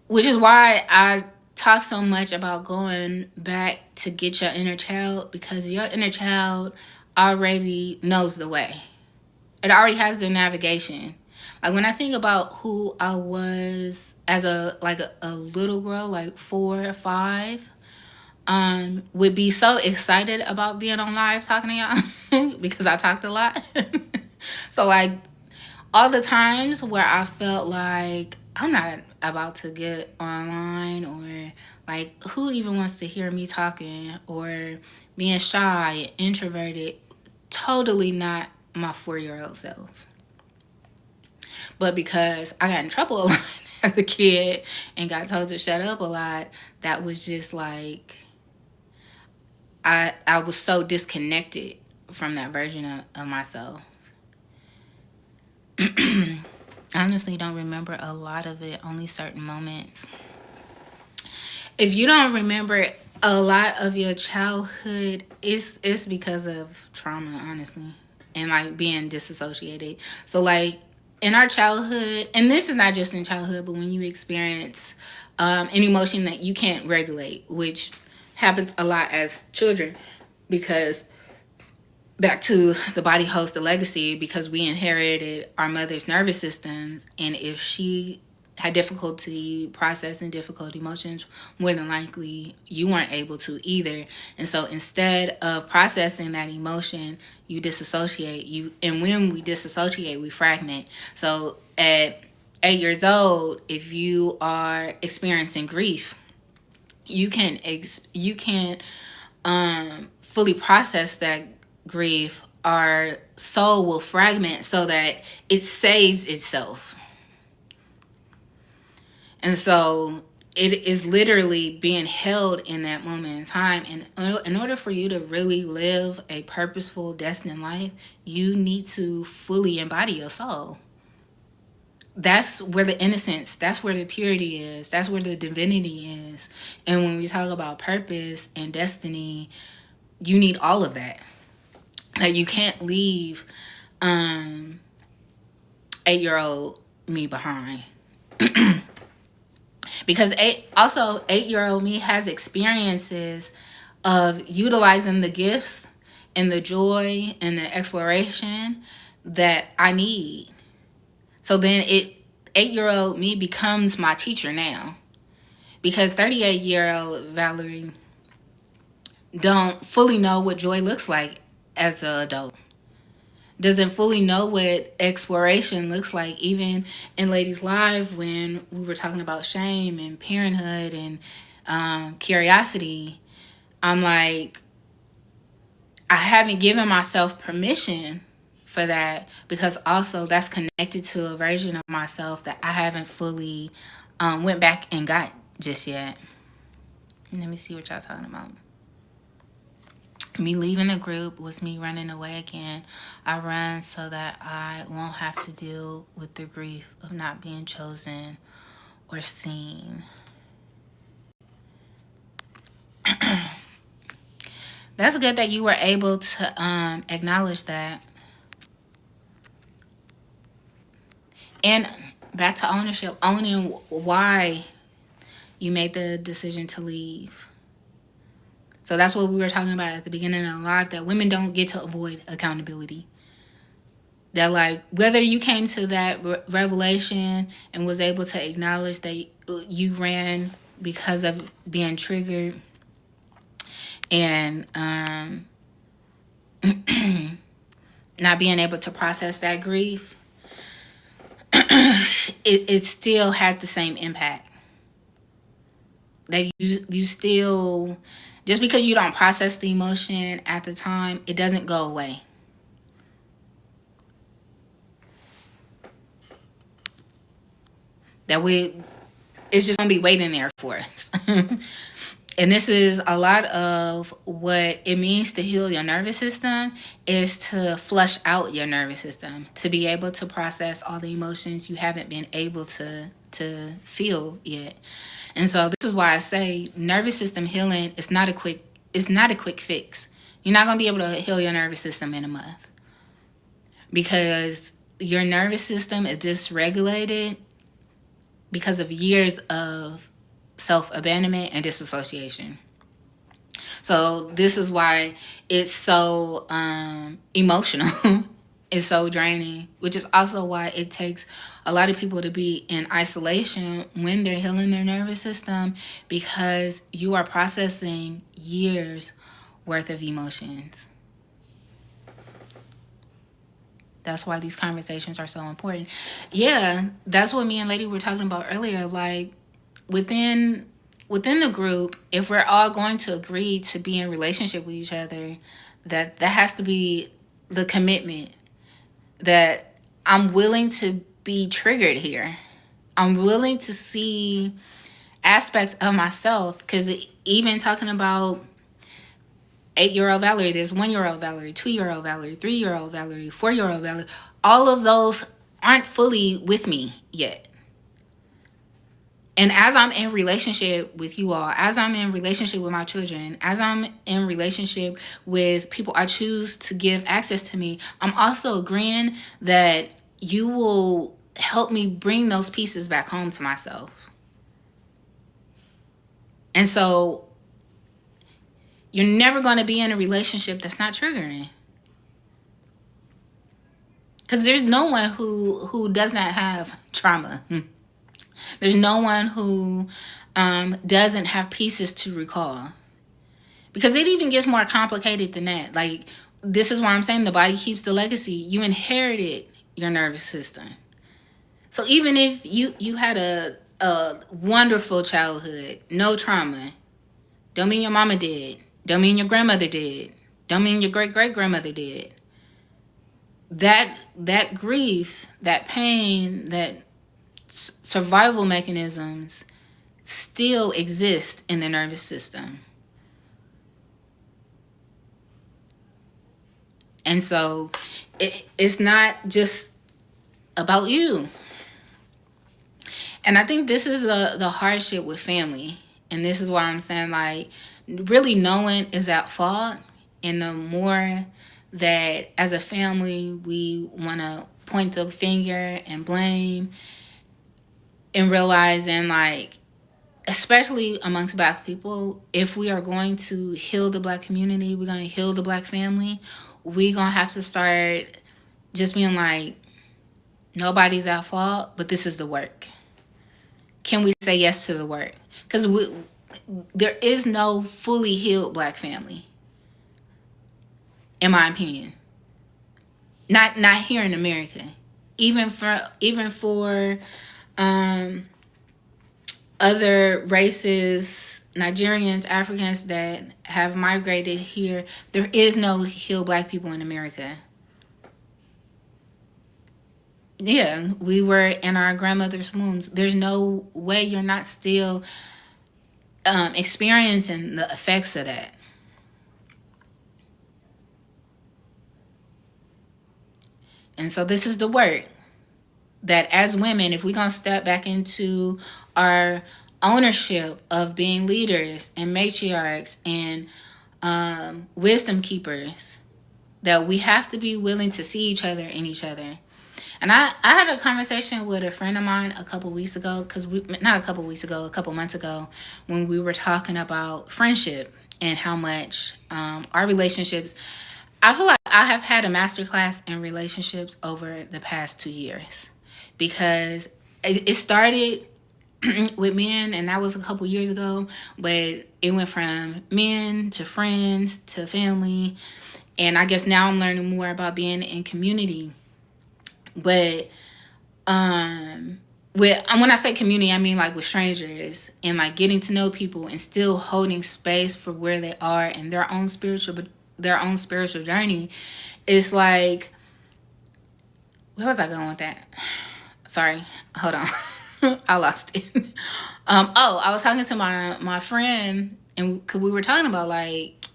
Which is why I talk so much about going back to get your inner child, because your inner child already knows the way. It already has the navigation. Like when I think about who I was as a little girl, like 4 or 5, would be so excited about being on live talking to y'all because I talked a lot. So like all the times where I felt like I'm not about to get online, or like who even wants to hear me talking, or being shy, introverted, totally not my 4-year-old self. But because I got in trouble a lot as a kid and got told to shut up a lot, that was just like, I was so disconnected from that version of myself. I honestly don't remember a lot of it, only certain moments. If you don't remember a lot of your childhood, it's because of trauma, honestly, and like being disassociated. So like in our childhood, and this is not just in childhood, but when you experience an emotion that you can't regulate, which happens a lot as children, because back to the body holds the legacy, because we inherited our mother's nervous system, and if she had difficulty processing difficult emotions, more than likely you weren't able to either. And so instead of processing that emotion, you disassociate. And when we disassociate, we fragment. So at 8 years old, if you are experiencing grief, you can fully process that grief, our soul will fragment so that it saves itself. And so it is literally being held in that moment in time. And in order for you to really live a purposeful, destined life, you need to fully embody your soul. That's where the innocence, that's where the purity is, that's where the divinity is. And when we talk about purpose and destiny, you need all of that. Like, you can't leave 8-year-old me behind. Because 8-year-old me has experiences of utilizing the gifts and the joy and the exploration that I need. So then 8-year-old me becomes my teacher now. Because 38-year-old Valerie don't fully know what joy looks like as an adult. Doesn't fully know what exploration looks like. Even in Ladies Live, when we were talking about shame and parenthood and curiosity, I'm like, I haven't given myself permission for that, because also that's connected to a version of myself that I haven't fully went back and got just yet. Let me see what y'all talking about. Me leaving the group was me running away again. I run so that I won't have to deal with the grief of not being chosen or seen. That's good that you were able to acknowledge that. And back to ownership, owning why you made the decision to leave. So that's what we were talking about at the beginning of the live, that women don't get to avoid accountability. That, like, whether you came to that revelation and was able to acknowledge that you ran because of being triggered and not being able to process that grief, it still had the same impact. That you still, just because you don't process the emotion at the time, it doesn't go away. It's just gonna be waiting there for us. And this is a lot of what it means to heal your nervous system, is to flush out your nervous system, to be able to process all the emotions you haven't been able to feel yet. And so this is why I say nervous system healing is not a quick fix. You're not going to be able to heal your nervous system in a month, because your nervous system is dysregulated because of years of self-abandonment and disassociation. So this is why it's so emotional. It's so draining, which is also why it takes a lot of people to be in isolation when they're healing their nervous system, because you are processing years worth of emotions. That's why these conversations are so important. Yeah, that's what me and Lady were talking about earlier. Like, within the group, if we're all going to agree to be in relationship with each other, that has to be the commitment, that I'm willing to be triggered here. I'm willing to see aspects of myself, because even talking about 8-year-old Valerie, there's 1-year-old Valerie, 2-year-old Valerie, 3-year-old Valerie, 4-year-old Valerie. All of those aren't fully with me yet. And as I'm in relationship with you all, as I'm in relationship with my children, as I'm in relationship with people I choose to give access to me, I'm also agreeing that you will help me bring those pieces back home to myself. And so you're never going to be in a relationship that's not triggering. Because there's no one who does not have trauma. There's no one who doesn't have pieces to recall. Because it even gets more complicated than that. Like, this is why I'm saying the body keeps the legacy. You inherited your nervous system. So even if you had a wonderful childhood, no trauma, don't mean your mama did. Don't mean your grandmother did. Don't mean your great-great-grandmother did. That grief, that pain, that survival mechanisms still exist in the nervous system. And so it's not just about you. And I think this is the hardship with family. And this is why I'm saying, like, really no one is at fault. And the more that as a family we want to point the finger and blame, and realizing, like, especially amongst Black people, if we are going to heal the Black community, we're going to heal the Black family, we're going to have to start just being like, nobody's at fault, but this is the work. Can we say yes to the work? Because there is no fully healed Black family, in my opinion. Not here in America. Even for other races, Nigerians, Africans that have migrated here, there is no healed Black people in America. Yeah, we were in our grandmother's wombs. There's no way you're not still experiencing the effects of that. And so this is the work that as women, if we're going to step back into our ownership of being leaders and matriarchs and wisdom keepers, that we have to be willing to see each other in each other. And I had a conversation with a friend of mine a couple months ago, when we were talking about friendship and how much our relationships, I feel like I have had a masterclass in relationships over the past 2 years, because it started with men, and that was a couple years ago, but it went from men to friends to family, and I guess now I'm learning more about being in community. But when I say community, I mean like with strangers, and like getting to know people and still holding space for where they are and their own spiritual journey. It's like, where was I going with that? Sorry, hold on. I lost it. I was talking to my friend, and cause we were talking about like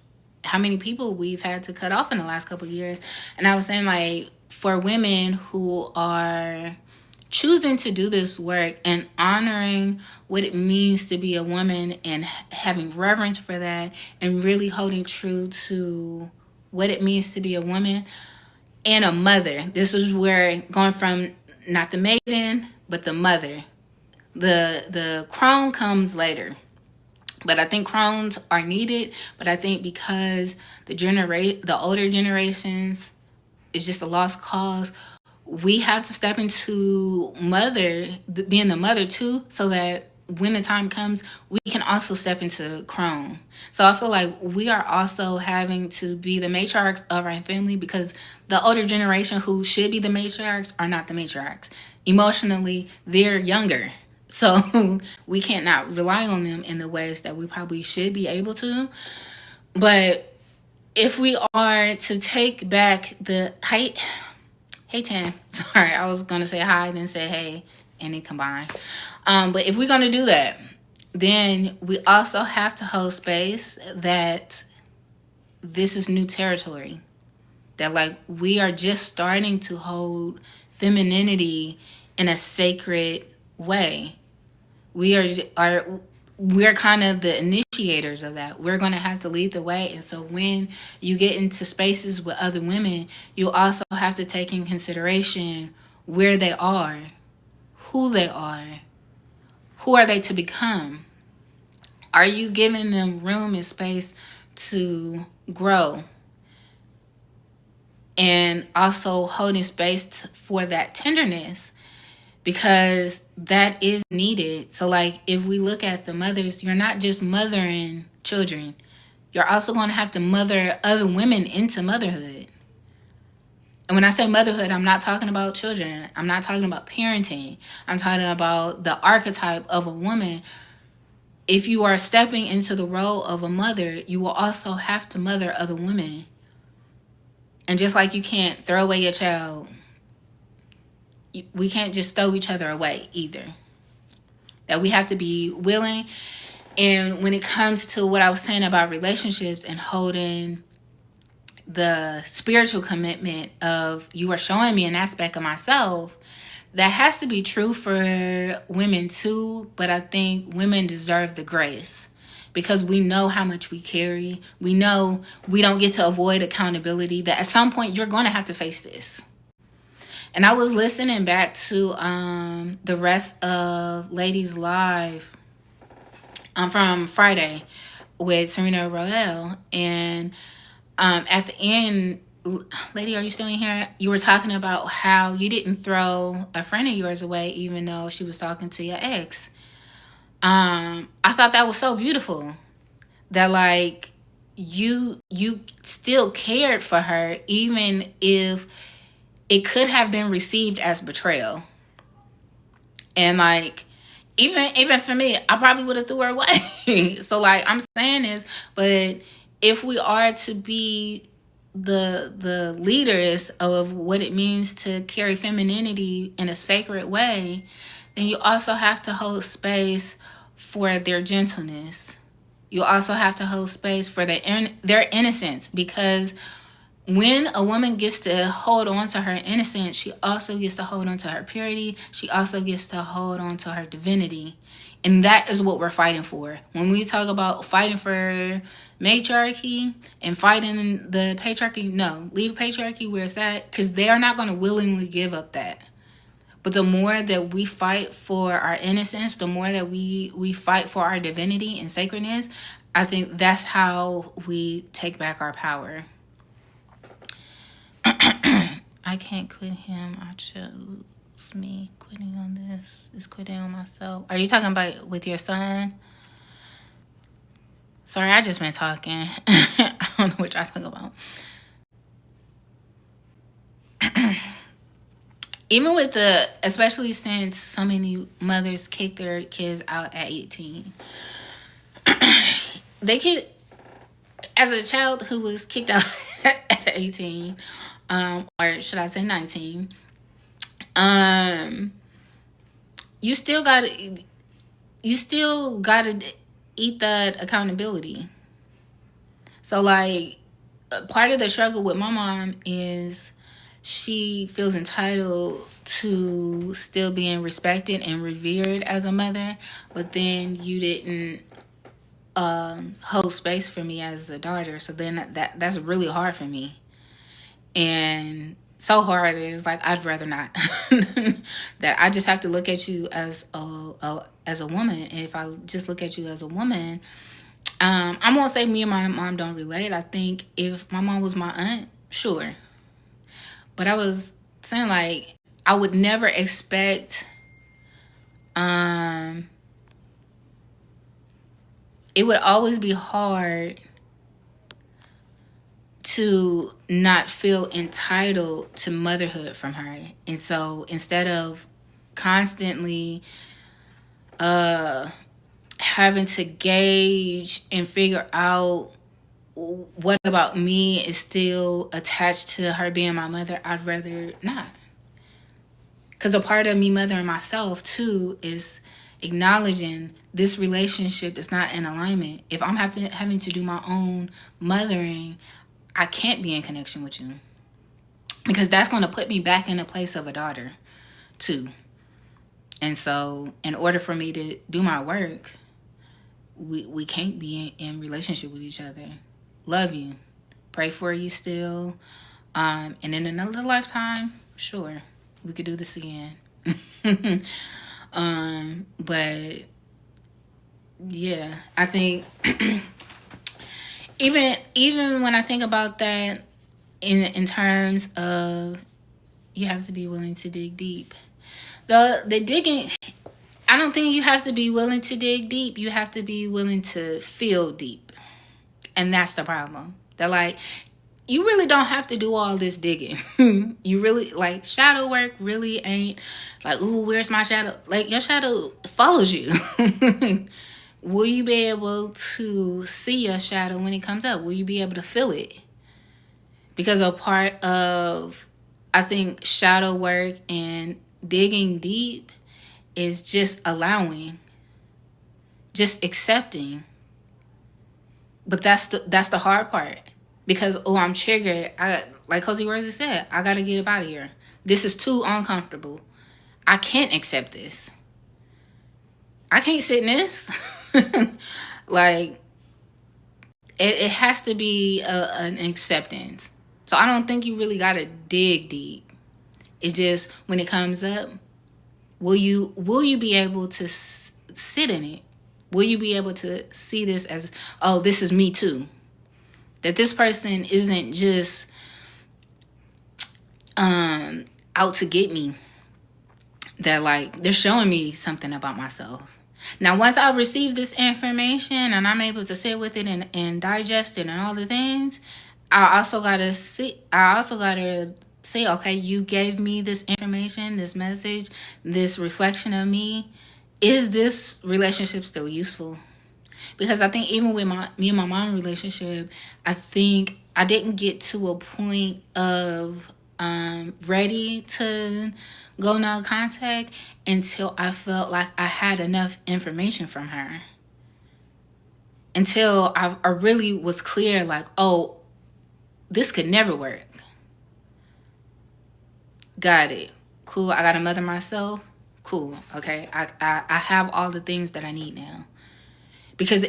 how many people we've had to cut off in the last couple of years, and I was saying, like, for women who are choosing to do this work and honoring what it means to be a woman and having reverence for that and really holding true to what it means to be a woman and a mother. This is where going from not the maiden, but the mother. The crone comes later. But I think crones are needed. But I think because the older generations is just a lost cause, we have to step into being the mother too, so that when the time comes, we can also step into crone. So I feel like we are also having to be the matriarchs of our family, because the older generation who should be the matriarchs are not the matriarchs. Emotionally, they're younger. So we can't not rely on them in the ways that we probably should be able to. But if we are to take back hey Tam, sorry, I was gonna say hi, then say hey, and then combine. But if we're gonna do that, then we also have to hold space that this is new territory. That, like, we are just starting to hold femininity in a sacred way. We're kind of the initiators of that. We're going to have to lead the way. And so when you get into spaces with other women, you also have to take in consideration where they are, who they are, who are they to become. Are you giving them room and space to grow? And also holding space for that tenderness, because that is needed. So, like, if we look at the mothers, you're not just mothering children. You're also going to have to mother other women into motherhood. And when I say motherhood, I'm not talking about children. I'm not talking about parenting. I'm talking about the archetype of a woman if you are stepping into the role of a mother, you will also have to mother other women. And just like you can't throw away your child, we can't just throw each other away either. That we have to be willing. And when it comes to what I was saying about relationships and holding the spiritual commitment of, you are showing me an aspect of myself, that has to be true for women too. But I think women deserve the grace, because we know how much we carry. We know we don't get to avoid accountability, that at some point you're going to have to face this. And I was listening back to the rest of Ladies Live from Friday with Serena Royale. And at the end, Lady, are you still in here? You were talking about how you didn't throw a friend of yours away even though she was talking to your ex. I thought that was so beautiful. That like you still cared for her even if it could have been received as betrayal. And like even for me, I probably would have threw her away. So like I'm saying this, but if we are to be the leaders of what it means to carry femininity in a sacred way, then you also have to hold space for their gentleness. You also have to hold space for their innocence, because when a woman gets to hold on to her innocence, she also gets to hold on to her purity. She also gets to hold on to her divinity. And that is what we're fighting for. When we talk about fighting for matriarchy and fighting the patriarchy, no, leave patriarchy where it's at, because they are not going to willingly give up that. But the more that we fight for our innocence, the more that we fight for our divinity and sacredness, I think that's how we take back our power. I can't quit him. I chose me. Quitting on this is quitting on myself. Are you talking about with your son? Sorry, I just been talking. I don't know what y'all talking about. Even with especially since so many mothers kick their kids out at 18. They could, as a child who was kicked out at 18, or should I say 19, you still gotta eat that accountability. So like, part of the struggle with my mom is she feels entitled to still being respected and revered as a mother, but then you didn't hold space for me as a daughter. So then that's really hard for me. And so hard, it's like I'd rather not. That I just have to look at you as a woman. And if I just look at you as a woman, I'm gonna say me and my mom don't relate. I think if my mom was my aunt, sure. But I was saying, like, I would never expect it would always be hard to not feel entitled to motherhood from her. And so instead of constantly having to gauge and figure out what about me is still attached to her being my mother, I'd rather not. Because a part of me mothering myself too is acknowledging this relationship is not in alignment. If I'm having to do my own mothering, I can't be in connection with you, because that's going to put me back in the place of a daughter too. And so in order for me to do my work, we can't be in relationship with each other. Love you, pray for you still, and in another lifetime, sure, we could do this again. But yeah, I think even when I think about that in terms of, you have to be willing to dig deep. The digging, I don't think you have to be willing to dig deep. You have to be willing to feel deep. And that's the problem. That like, you really don't have to do all this digging. You really, like, shadow work really ain't like, ooh, where's my shadow? Like, your shadow follows you. Will you be able to see your shadow when it comes up? Will you be able to feel it? Because a part of, I think, shadow work and digging deep is just allowing, just accepting. But that's the hard part. Because, oh, I'm triggered. Like Cozy Rosie said, I got to get up out of here. This is too uncomfortable. I can't accept this. I can't sit in this. Like, it has to be an acceptance. So I don't think you really got to dig deep. It's just when it comes up, will you be able to sit in it? Will you be able to see this as, oh, this is me too? That this person isn't just out to get me. That, like, they're showing me something about myself. Now, once I receive this information and I'm able to sit with it and digest it and all the things, I also gotta say, okay, you gave me this information, this message, this reflection of me. Is this relationship still useful? Because I think even with me and my mom relationship, I think I didn't get to a point of ready to go no contact until I felt like I had enough information from her. Until I really was clear, like, oh, this could never work. Got it. Cool. I got to mother myself. Cool. Okay. I have all the things that I need now. Because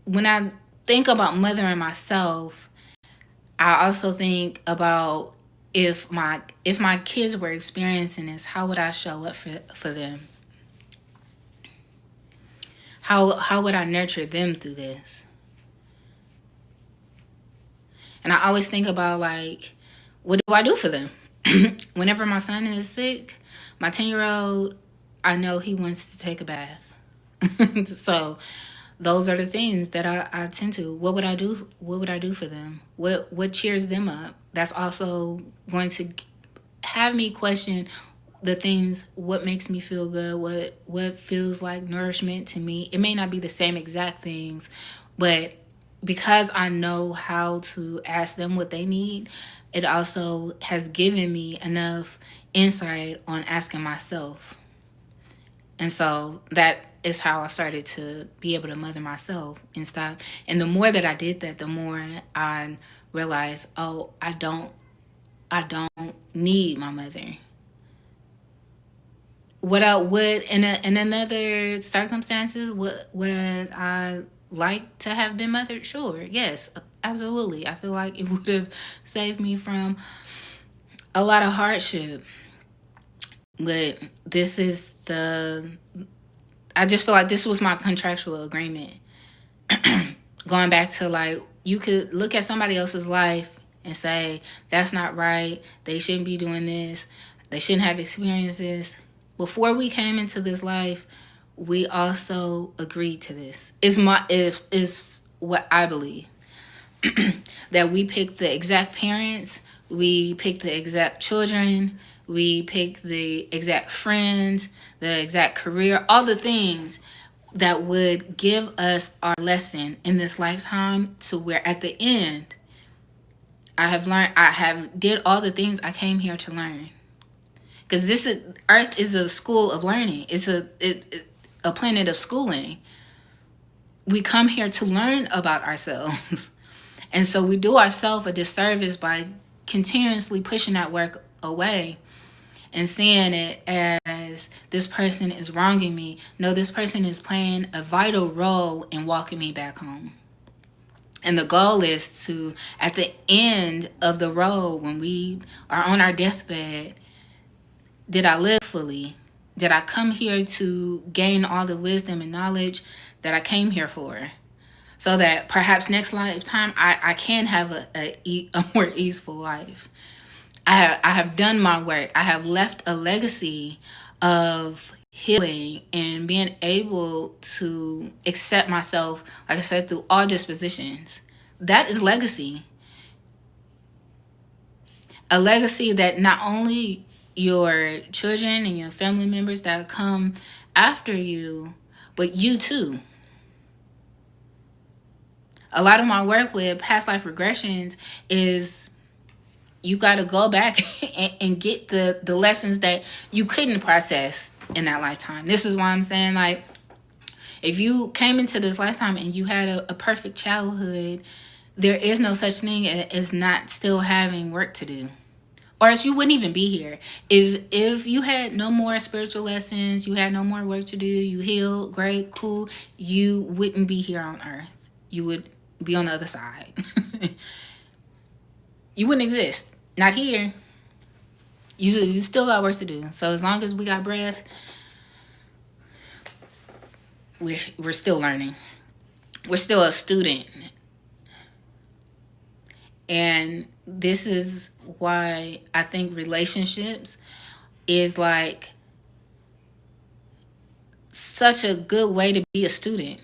when I think about mothering myself, I also think about if my kids were experiencing this, how would I show up for them? How would I nurture them through this? And I always think about, like, what do I do for them? Whenever my son is sick, my 10-year-old, I know he wants to take a bath. So those are the things that I tend to. What would I do? What would I do for them? What cheers them up? That's also going to have me question the things. What makes me feel good? What feels like nourishment to me? It may not be the same exact things, but because I know how to ask them what they need, it also has given me enough insight on asking myself. And so that is how I started to be able to mother myself and stop. And the more that I did that, the more I realized, oh, I don't need my mother. What I would in another circumstances, would I like to have been mothered? Sure, yes, absolutely. I feel like it would have saved me from a lot of hardship. But this is I just feel like this was my contractual agreement. Going back to, like, you could look at somebody else's life and say, that's not right. They shouldn't be doing this. They shouldn't have experiences. Before we came into this life, we also agreed to this. Is what I believe. That we picked the exact parents, we picked the exact children, we picked the exact friends, the exact career, all the things that would give us our lesson in this lifetime, to where at the end, I have did all the things I came here to learn. Because Earth is a school of learning. It's a planet of schooling. We come here to learn about ourselves. And so we do ourselves a disservice by continuously pushing that work away and seeing it as, this person is wronging me. No, this person is playing a vital role in walking me back home. And the goal is to, at the end of the road, when we are on our deathbed, did I live fully? Did I come here to gain all the wisdom and knowledge that I came here for? So that perhaps next lifetime I can have a more easeful life. I have done my work. I have left a legacy of healing and being able to accept myself, like I said, through all dispositions. That is legacy. A legacy that not only your children and your family members that come after you but you too. A lot of my work with past life regressions is you got to go back and get the lessons that you couldn't process in that lifetime. This is why I'm saying, like, if you came into this lifetime and you had a perfect childhood, there is no such thing as not still having work to do. Or else you wouldn't even be here. If you had no more spiritual lessons, you had no more work to do, you healed, great, cool, you wouldn't be here on earth. You would be on the other side. You wouldn't exist. Not here. You still got work to do. So as long as we got breath, we're still learning. We're still a student. And this is why I think relationships is like such a good way to be a student.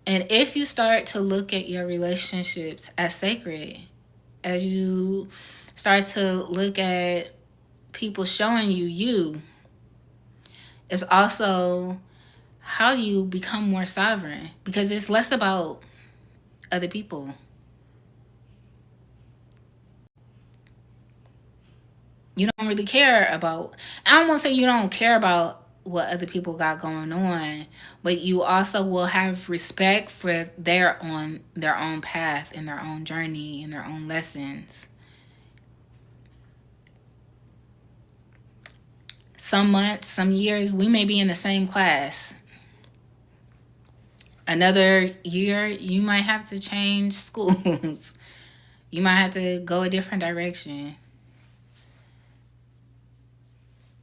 And if you start to look at your relationships as sacred, as you start to look at people showing you, it's also how you become more sovereign, because it's less about other people. You don't really care about, I don't want to say you don't care about what other people got going on, but you also will have respect for their own path and their own journey and their own lessons. Some months, some years, we may be in the same class. Another year, you might have to change schools. You might have to go a different direction.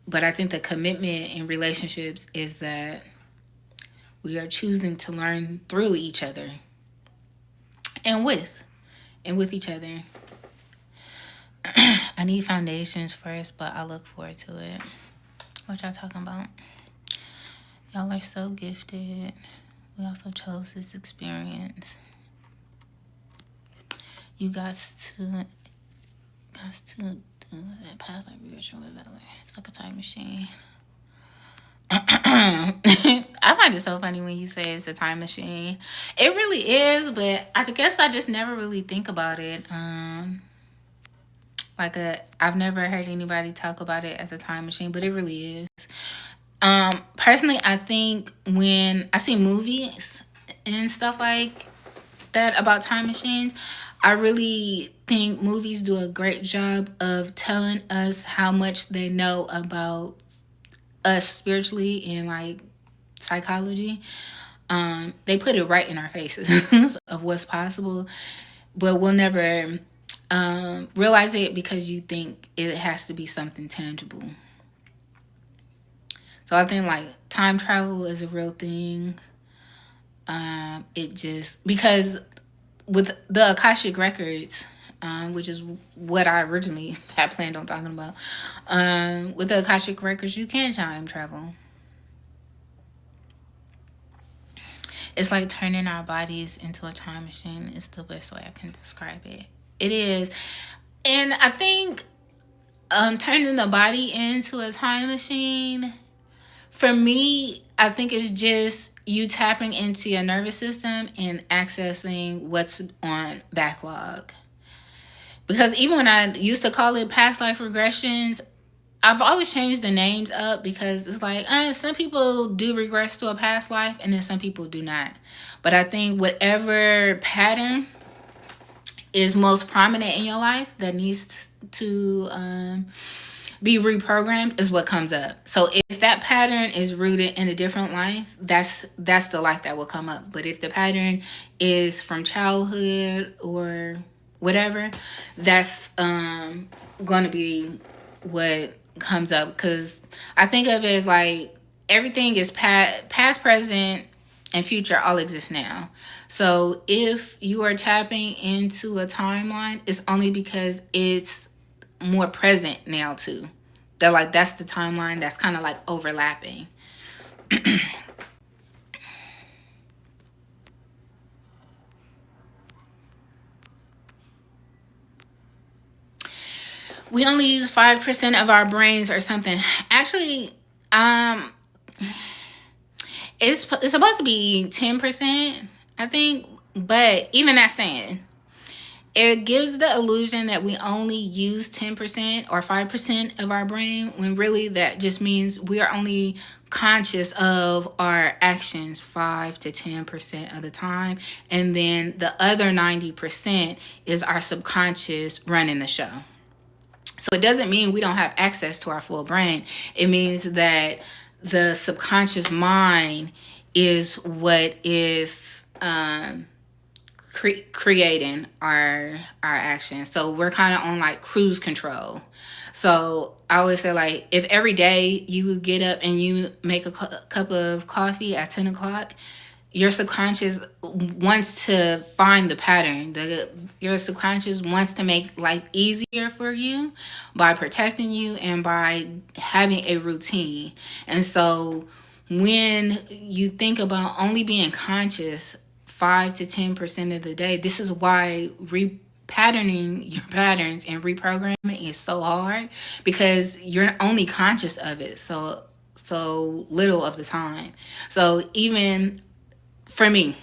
But I think the commitment in relationships is that we are choosing to learn through each other and with each other. I need foundations first, but I look forward to it. What y'all talking about? Y'all are so gifted. We also chose this experience. You guys to do that path of virtual valor. It's like a time machine. I find it so funny when you say it's a time machine. It really is, but I guess I just never really think about it. I've never heard anybody talk about it as a time machine, but it really is. Personally, I think when I see movies and stuff like that about time machines, I really think movies do a great job of telling us how much they know about us spiritually and like psychology. They put it right in our faces of what's possible, but we'll never realize it because you think it has to be something tangible. So I think like time travel is a real thing. It just, because with the Akashic Records, which is what I originally had planned on talking about, with the Akashic Records, you can time travel. It's like turning our bodies into a time machine is the best way I can describe it. It is. And I think turning the body into a time machine, for me, I think it's just you tapping into your nervous system and accessing what's on backlog. Because even when I used to call it past life regressions, I've always changed the names up because it's like, some people do regress to a past life and then some people do not. But I think whatever pattern is most prominent in your life that needs to be reprogrammed is what comes up. So if that pattern is rooted in a different life, that's the life that will come up. But if the pattern is from childhood or whatever, that's going to be what comes up. Because I think of it as like everything is past, present, and future all exist now. So if you are tapping into a timeline, it's only because it's more present now too. That's the timeline that's kind of like overlapping. We only use 5% of our brains or something. Actually, it's supposed to be 10%, I think, but even that saying, it gives the illusion that we only use 10% or 5% of our brain, when really that just means we are only conscious of our actions 5 to 10% of the time. And then the other 90% is our subconscious running the show. So it doesn't mean we don't have access to our full brain. It means that the subconscious mind is what is creating our actions. So we're kind of on like cruise control. So I always say, like, if every day you get up and you make a cup of coffee at 10 o'clock, your subconscious wants to find the pattern. Your subconscious wants to make life easier for you by protecting you and by having a routine. And so when you think about only being conscious 5 to 10% of the day, this is why repatterning your patterns and reprogramming is so hard, because you're only conscious of it so little of the time. So even for me,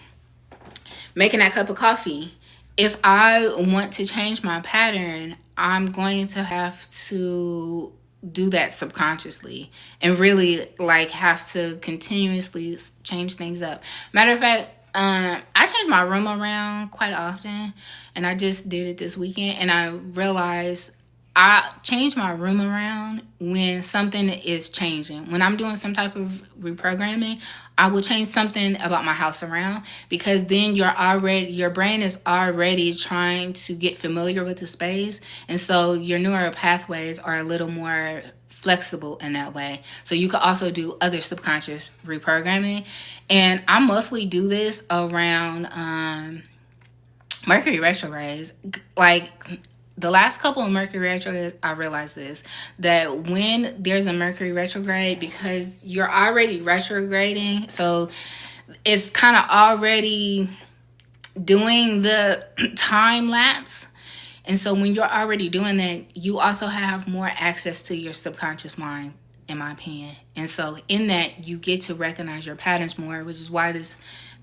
making that cup of coffee, if I want to change my pattern, I'm going to have to do that subconsciously and really like have to continuously change things up. Matter of fact, I change my room around quite often, and I just did it this weekend, and I realized I change my room around when something is changing. When I'm doing some type of reprogramming, I will change something about my house around, because then your brain is already trying to get familiar with the space, and so your neural pathways are a little more flexible in that way. So you could also do other subconscious reprogramming, and I mostly do this around Mercury retrogrades. Like the last couple of Mercury retrogrades, I realized this, that when there's a Mercury retrograde, because you're already retrograding, so it's kind of already doing the time lapse. And so when you're already doing that, you also have more access to your subconscious mind, in my opinion. And so in that, you get to recognize your patterns more, which is why this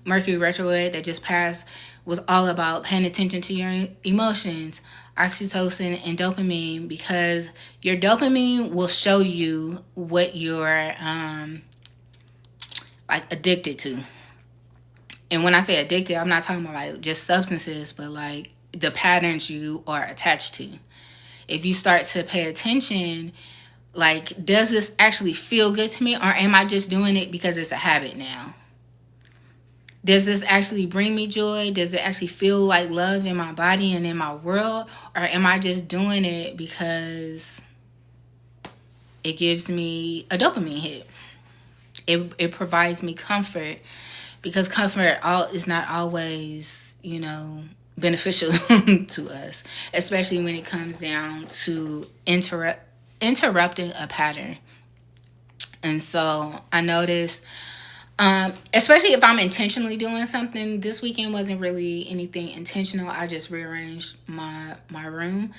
Mercury retrograde that just passed was all about paying attention to your emotions, oxytocin and dopamine, because your dopamine will show you what you're like addicted to. And when I say addicted, I'm not talking about like just substances, but like the patterns you are attached to. If you start to pay attention, like, does this actually feel good to me, or am I just doing it because it's a habit now? Does this actually bring me joy? Does it actually feel like love in my body and in my world? Or am I just doing it because it gives me a dopamine hit? It provides me comfort, because comfort is not always, beneficial to us, especially when it comes down to interrupting a pattern. And so I noticed, especially if I'm intentionally doing something, this weekend wasn't really anything intentional. I just rearranged my room.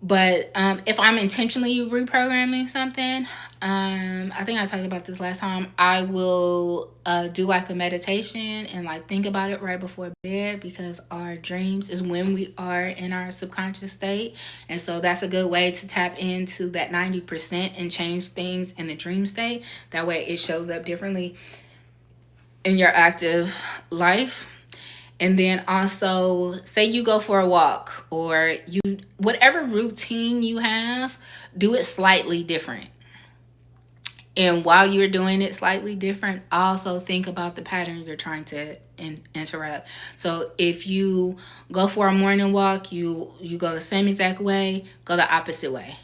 But if I'm intentionally reprogramming something, I think I talked about this last time, I will do like a meditation and like think about it right before bed, because our dreams is when we are in our subconscious state. And so that's a good way to tap into that 90% and change things in the dream state. That way it shows up differently in your active life. And then also, say you go for a walk, or whatever routine you have, do it slightly different. And while you're doing it slightly different, also think about the pattern you're trying to interrupt. So if you go for a morning walk, you go the same exact way, go the opposite way,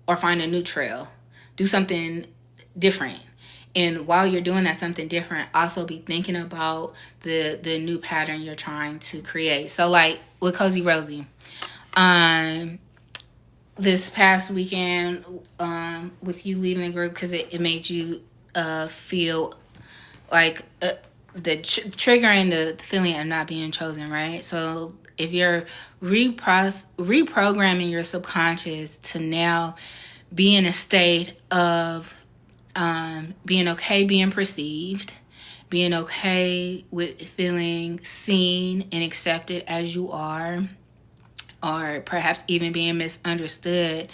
or find a new trail. Do something different. And while you're doing that something different, also be thinking about the new pattern you're trying to create. So like with Cozy Rosie, this past weekend, with you leaving the group, because it made you feel like triggering the feeling of not being chosen, right? So if you're reprogramming your subconscious to now be in a state of being okay being perceived, being okay with feeling seen and accepted as you are, or perhaps even being misunderstood.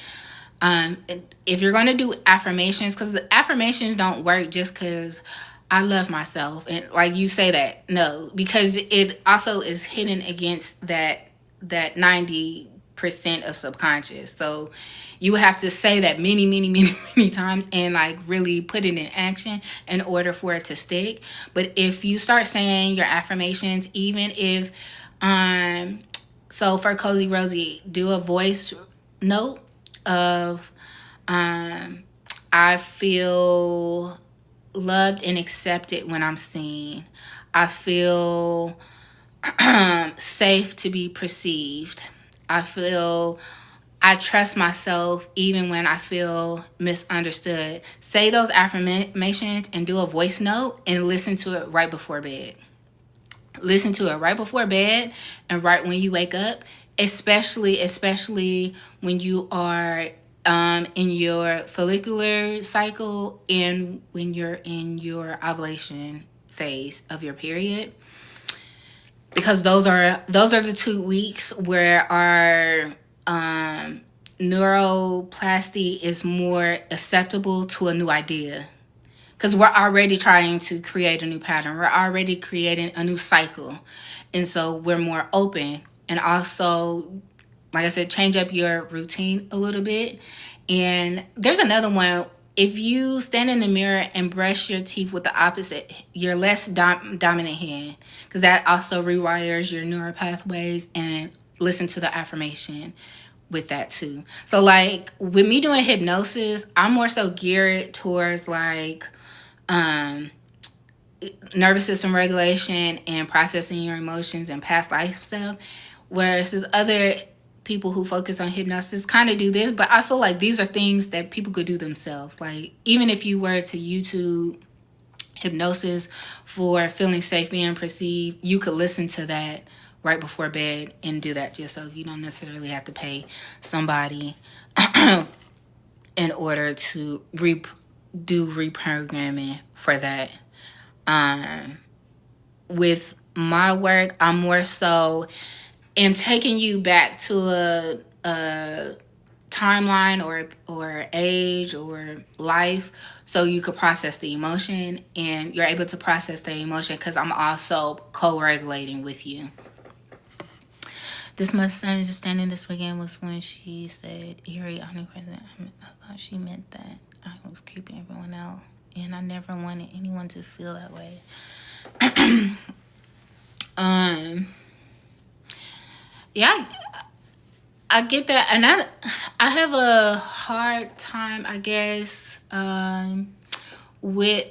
If you're going to do affirmations, because the affirmations don't work just because I love myself and like you say that, no, because it also is hidden against that 90% of subconscious. So you would have to say that many, many, many, many times and like really put it in action in order for it to stick. But if you start saying your affirmations, even if so for Cozy Rosie, do a voice note of I feel loved and accepted when I'm seen. I feel safe to be perceived. I trust myself even when I feel misunderstood. Say those affirmations and do a voice note and listen to it right before bed. Listen to it right before bed and right when you wake up, especially when you are in your follicular cycle and when you're in your ovulation phase of your period, because those are the 2 weeks where our neuroplasty is more acceptable to a new idea, because we're already trying to create a new pattern. We're already creating a new cycle, and so we're more open. And also, like I said, change up your routine a little bit. And there's another one. If you stand in the mirror and brush your teeth with the opposite, your less dominant hand, because that also rewires your neural pathways, and listen to the affirmation with that too. So like with me doing hypnosis, I'm more so geared towards like nervous system regulation and processing your emotions and past life stuff, whereas other people who focus on hypnosis kind of do this, but I feel like these are things that people could do themselves. Like even if you were to YouTube hypnosis for feeling safe being perceived, you could listen to that right before bed and do that yourself. You don't necessarily have to pay somebody in order to do reprogramming for that. With my work, I'm more so am taking you back to a timeline or age or life, so you could process the emotion, and you're able to process the emotion because I'm also co-regulating with you. This misunderstanding this weekend was when she said eerie omnipresent. I thought she meant that I was creeping everyone out, and I never wanted anyone to feel that way. Yeah, I get that, and I have a hard time, I guess, with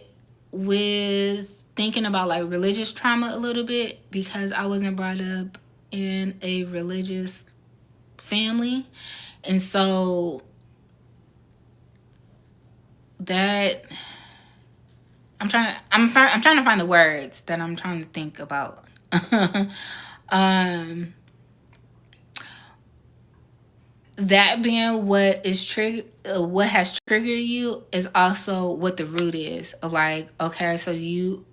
thinking about like religious trauma a little bit, because I wasn't brought up in a religious family, and so that I'm trying to find the words that I'm trying to think about. That being what has triggered you is also what the root is of, like, okay, so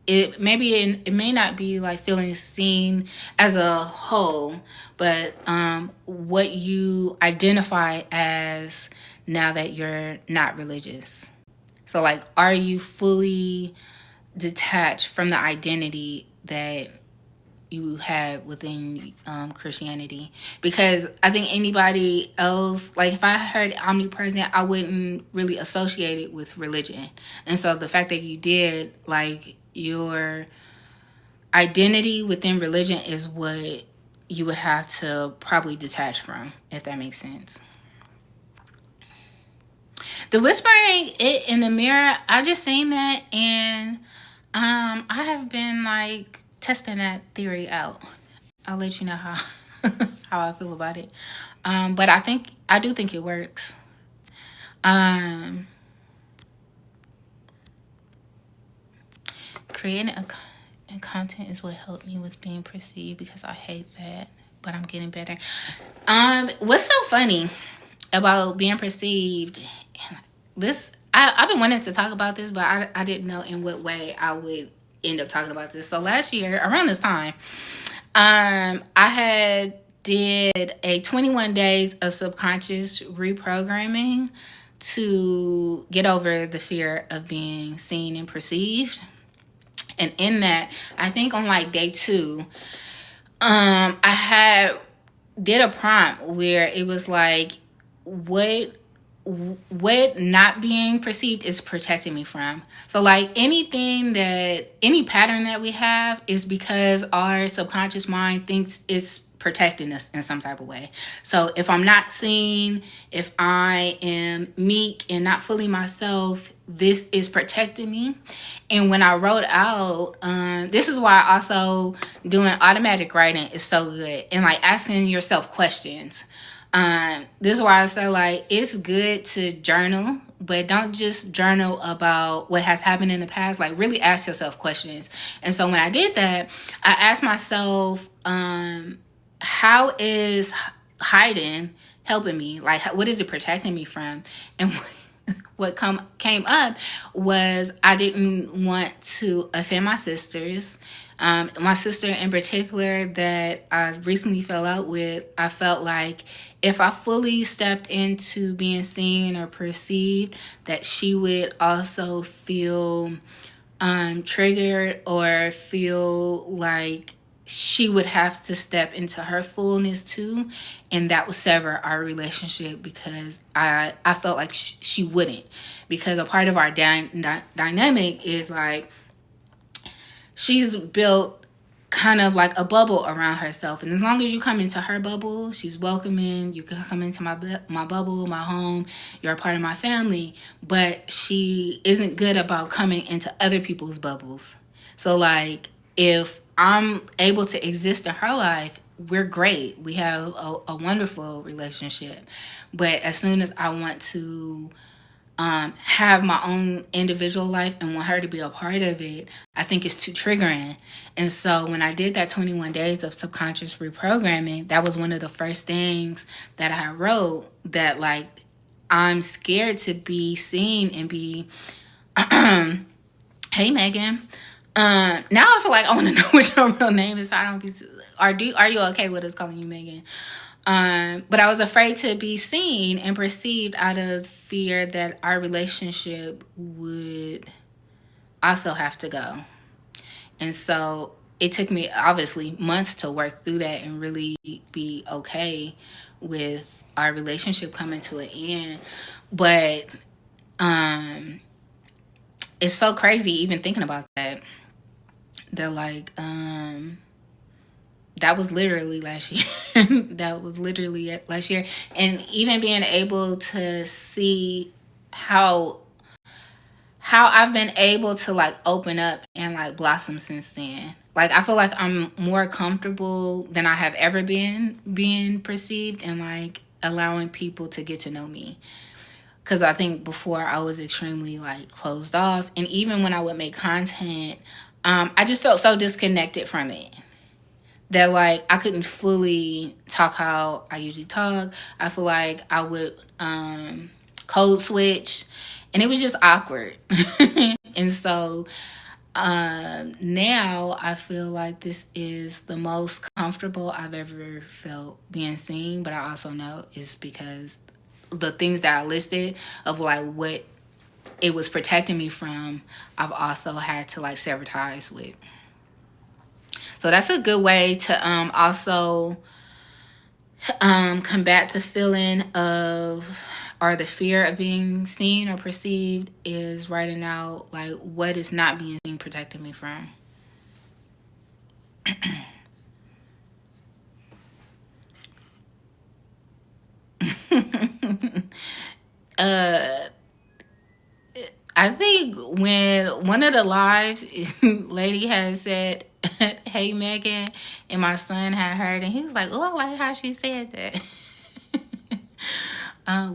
it may not be like feeling seen as a whole, but what you identify as now that you're not religious. So like, are you fully detached from the identity that you have within Christianity? Because I think anybody else, like if I heard omnipresent, I wouldn't really associate it with religion. And so the fact that you did, like, your identity within religion is what you would have to probably detach from, if that makes sense. The whispering it in the mirror, I just seen that, and I have been like testing that theory out. I'll let you know how how I feel about it. But I do think it works. Creating a content is what helped me with being perceived, because I hate that, but I'm getting better. What's so funny about being perceived? I've been wanting to talk about this, but I didn't know in what way I would end up talking about this. So last year, around this time, I had did a 21 days of subconscious reprogramming to get over the fear of being seen and perceived. And in that, I think on like day 2, I had did a prompt where it was like, what not being perceived is protecting me from. So like any pattern that we have is because our subconscious mind thinks it's protecting us in some type of way. So if I'm not seen, if I am meek and not fully myself, this is protecting me. And when I wrote out, this is why also doing automatic writing is so good, and like asking yourself questions. This is why I say like it's good to journal, but don't just journal about what has happened in the past. Like really ask yourself questions. And so when I did that, I asked myself, how is hiding helping me? Like what is it protecting me from? And what came up was I didn't want to offend my sisters. My sister in particular that I recently fell out with, I felt like if I fully stepped into being seen or perceived, that she would also feel triggered or feel like she would have to step into her fullness too, and that would sever our relationship because I felt like she wouldn't, because a part of our dynamic is like she's built kind of like a bubble around herself, and as long as you come into her bubble, she's welcoming. You can come into my bubble, my home. You're a part of my family, but she isn't good about coming into other people's bubbles. So like if I'm able to exist in her life, we're great. We have a wonderful relationship. But as soon as I want to have my own individual life and want her to be a part of it, I think it's too triggering. And so when I did that 21 days of subconscious reprogramming, that was one of the first things that I wrote, that like I'm scared to be seen and be, hey Megan. Now I feel like I want to know what your real name is, so I don't be. Are you okay with us calling you Megan? But I was afraid to be seen and perceived out of fear that our relationship would also have to go. And so it took me obviously months to work through that and really be okay with our relationship coming to an end. But it's so crazy even thinking about that. That like that was literally last year. That was literally last year. And even being able to see how I've been able to like open up and like blossom since then. Like I feel like I'm more comfortable than I have ever been being perceived and like allowing people to get to know me. Because I think before I was extremely like closed off. And even when I would make content, I just felt so disconnected from it that like I couldn't fully talk how I usually talk. I feel like I would code switch, and it was just awkward. And so now I feel like this is the most comfortable I've ever felt being seen, but I also know it's because the things that I listed of like what it was protecting me from, I've also had to like sever ties with. So that's a good way to also combat the feeling of or the fear of being seen or perceived, is writing out like what is not being seen protecting me from. I think when one of the lives lady had said, hey Megan, and my son had heard, and he was like, oh, I like how she said that.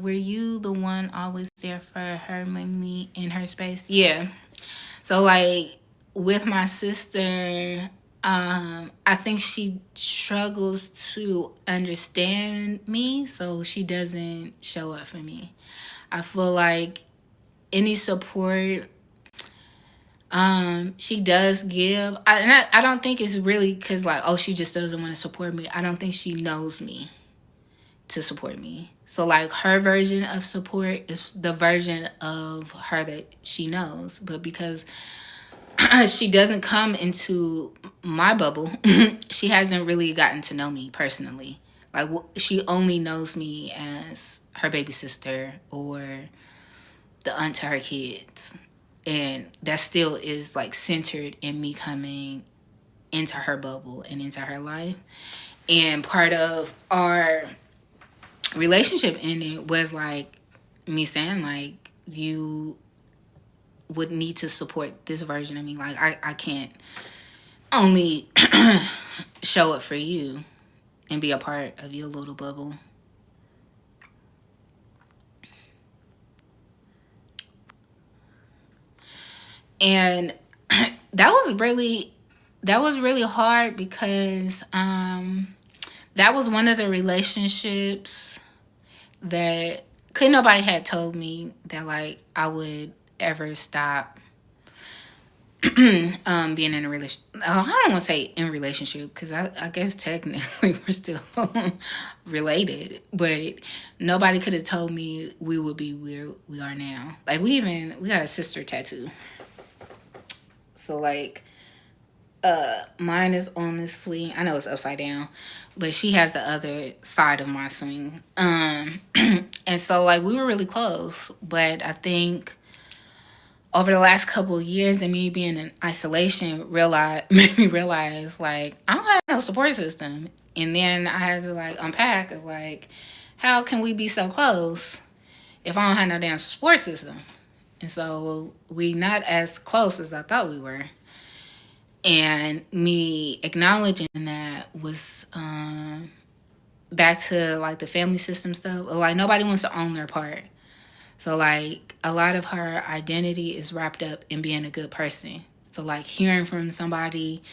Were you the one always there for her, mainly in her space? Yeah. So like with my sister, I think she struggles to understand me, so she doesn't show up for me. I feel like any support She does give. I don't think it's really because, like, oh, she just doesn't want to support me. I don't think she knows me to support me. So, like, her version of support is the version of her that she knows. But because she doesn't come into my bubble, she hasn't really gotten to know me personally. Like, she only knows me as her baby sister or the aunt to her kids. And that still is like centered in me coming into her bubble and into her life. And part of our relationship in it was like me saying, like, you would need to support this version of me. Like, I can't only show up for you and be a part of your little bubble. And that was really hard because that was one of the relationships that couldn't nobody had told me that, like, I would ever stop being in a relationship. I don't want to say in relationship because I guess technically we're still related, but nobody could have told me we would be where we are now. Like, we got a sister tattoo. So, like, mine is on this swing. I know it's upside down, but she has the other side of my swing. And so, like, we were really close, but I think over the last couple of years and me being in isolation made me realize, like, I don't have no support system. And then I had to, like, unpack of, like, how can we be so close if I don't have no damn support system? And so we not as close as I thought we were. And me acknowledging that was back to, like, the family system stuff. Like, nobody wants to own their part. So, like, a lot of her identity is wrapped up in being a good person. So, like, hearing from somebody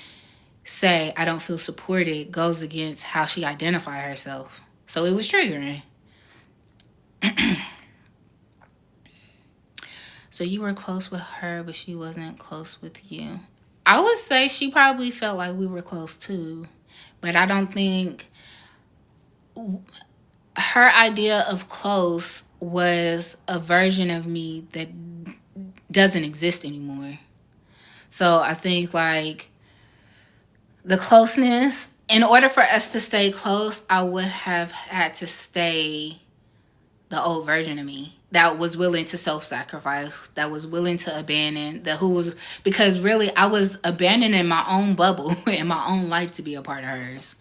say, I don't feel supported, goes against how she identified herself. So it was triggering. So you were close with her, but she wasn't close with you. I would say she probably felt like we were close too. But I don't think her idea of close was a version of me that doesn't exist anymore. So I think, like, the closeness, in order for us to stay close, I would have had to stay the old version of me that was willing to self-sacrifice, that was willing to abandon, because really I was abandoning my own bubble and my own life to be a part of hers.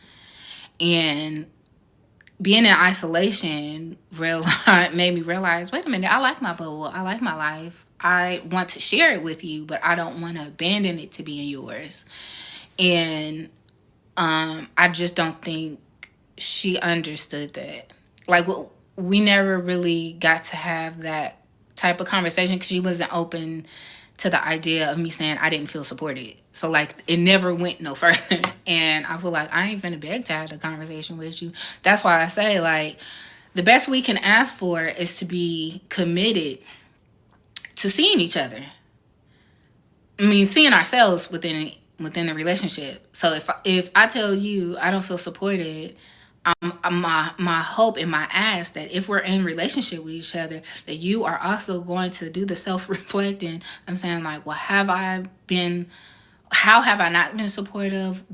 And being in isolation made me realize, wait a minute, I like my bubble. I like my life. I want to share it with you, but I don't want to abandon it to be in yours. And I just don't think she understood that. Like, we never really got to have that type of conversation because she wasn't open to the idea of me saying I didn't feel supported. So, like, it never went no further. And I feel like I ain't finna beg to have the conversation with you. That's why I say, like, the best we can ask for is to be committed to seeing each other. I mean, seeing ourselves within the relationship. So if I tell you I don't feel supported, my hope and my ask that if we're in relationship with each other, that you are also going to do the self-reflecting. I'm saying, like, well, how have I not been supportive?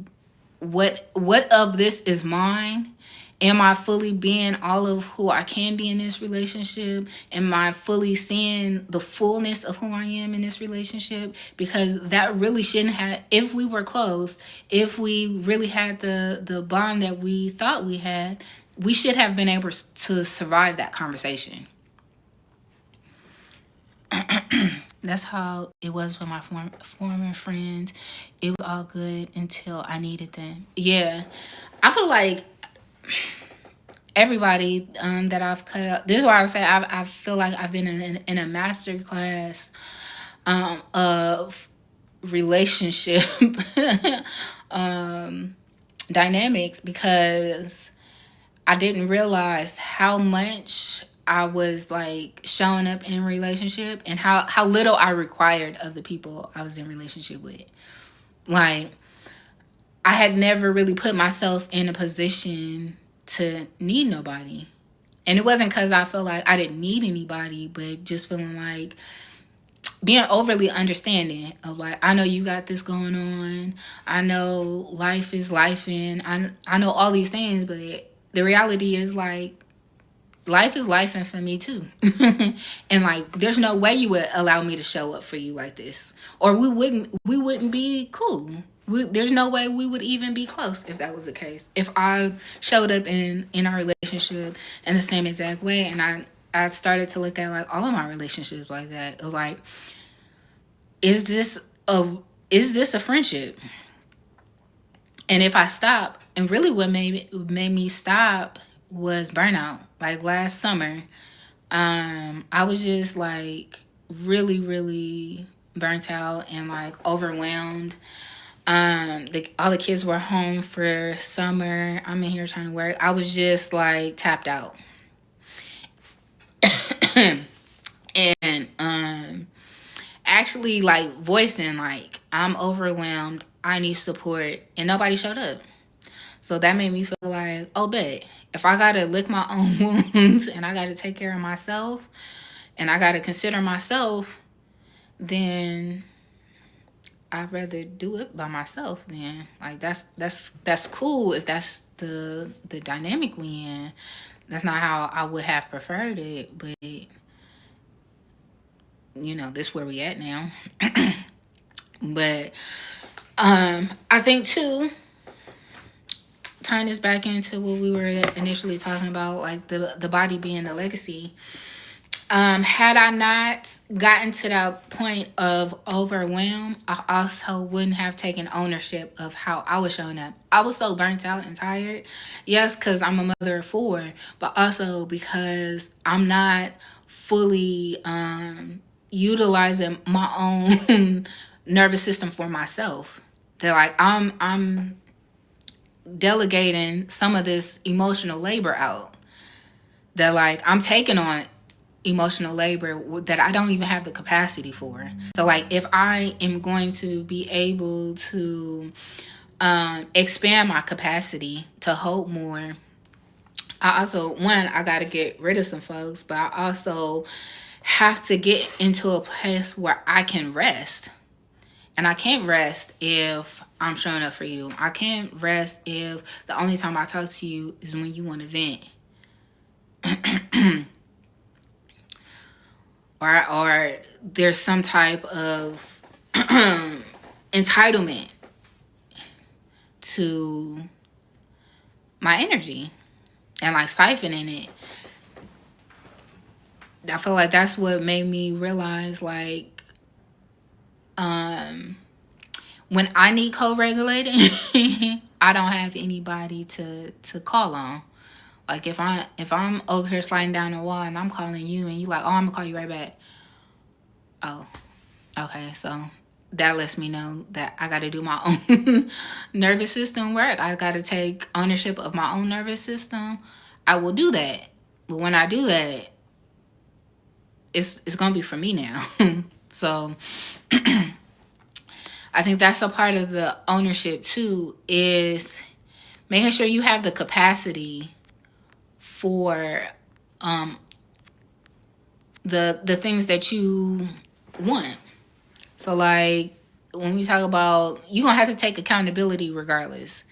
What of this is mine? Am I fully being all of who I can be in this relationship? Am I fully seeing the fullness of who I am in this relationship? Because that really shouldn't have, if we were close, if we really had the bond that we thought we had, we should have been able to survive that conversation. That's how it was with my former friends. It was all good until I needed them. Yeah. I feel like everybody that I've cut up, this is why I say I feel like I've been in a master class of relationship dynamics, because I didn't realize how much I was like showing up in a relationship and how little I required of the people I was in relationship with. Like, I had never really put myself in a position to need nobody. And it wasn't because I felt like I didn't need anybody, but just feeling like being overly understanding of like, I know you got this going on. I know life is life, and I know all these things, but the reality is like life is life and for me too. And like there's no way you would allow me to show up for you like this. Or we wouldn't be cool. There's no way we would even be close if that was the case. If I showed up in our relationship in the same exact way, and I started to look at like all of my relationships like that. It was like, is this a friendship? And if I stop, and really what made me stop was burnout. Like last summer, I was just like really, really burnt out and like overwhelmed. All the kids were home for summer. I'm in here trying to work. I was just like tapped out. And actually like voicing like I'm overwhelmed, I need support, and nobody showed up. So that made me feel like, oh, bet if I gotta lick my own wounds and I gotta take care of myself and I gotta consider myself, then I'd rather do it by myself. Then like that's cool if that's the dynamic we in. That's not how I would have preferred it, but you know, this where we at now. But I think too, turn this back into what we were initially talking about, like the body being a legacy. Had I not gotten to that point of overwhelm, I also wouldn't have taken ownership of how I was showing up. I was so burnt out and tired. Yes, because I'm a mother of 4, but also because I'm not fully utilizing my own nervous system for myself. That like I'm delegating some of this emotional labor out. That like I'm taking on emotional labor that I don't even have the capacity for. So like if I am going to be able to expand my capacity to hold more, I got to get rid of some folks, but I also have to get into a place where I can rest. And I can't rest if I'm showing up for you. I can't rest if the only time I talk to you is when you want to vent. or there's some type of entitlement to my energy and like siphoning it. I feel like that's what made me realize like when I need co-regulating, I don't have anybody to call on. Like if I'm over here sliding down the wall and I'm calling you and you like, oh, I'm gonna call you right back. Oh, okay. So that lets me know that I got to do my own nervous system work. I got to take ownership of my own nervous system. I will do that. But when I do that, it's going to be for me now. So I think that's a part of the ownership too, is making sure you have the capacity for the things that you want. So like when we talk about, you're going to have to take accountability regardless.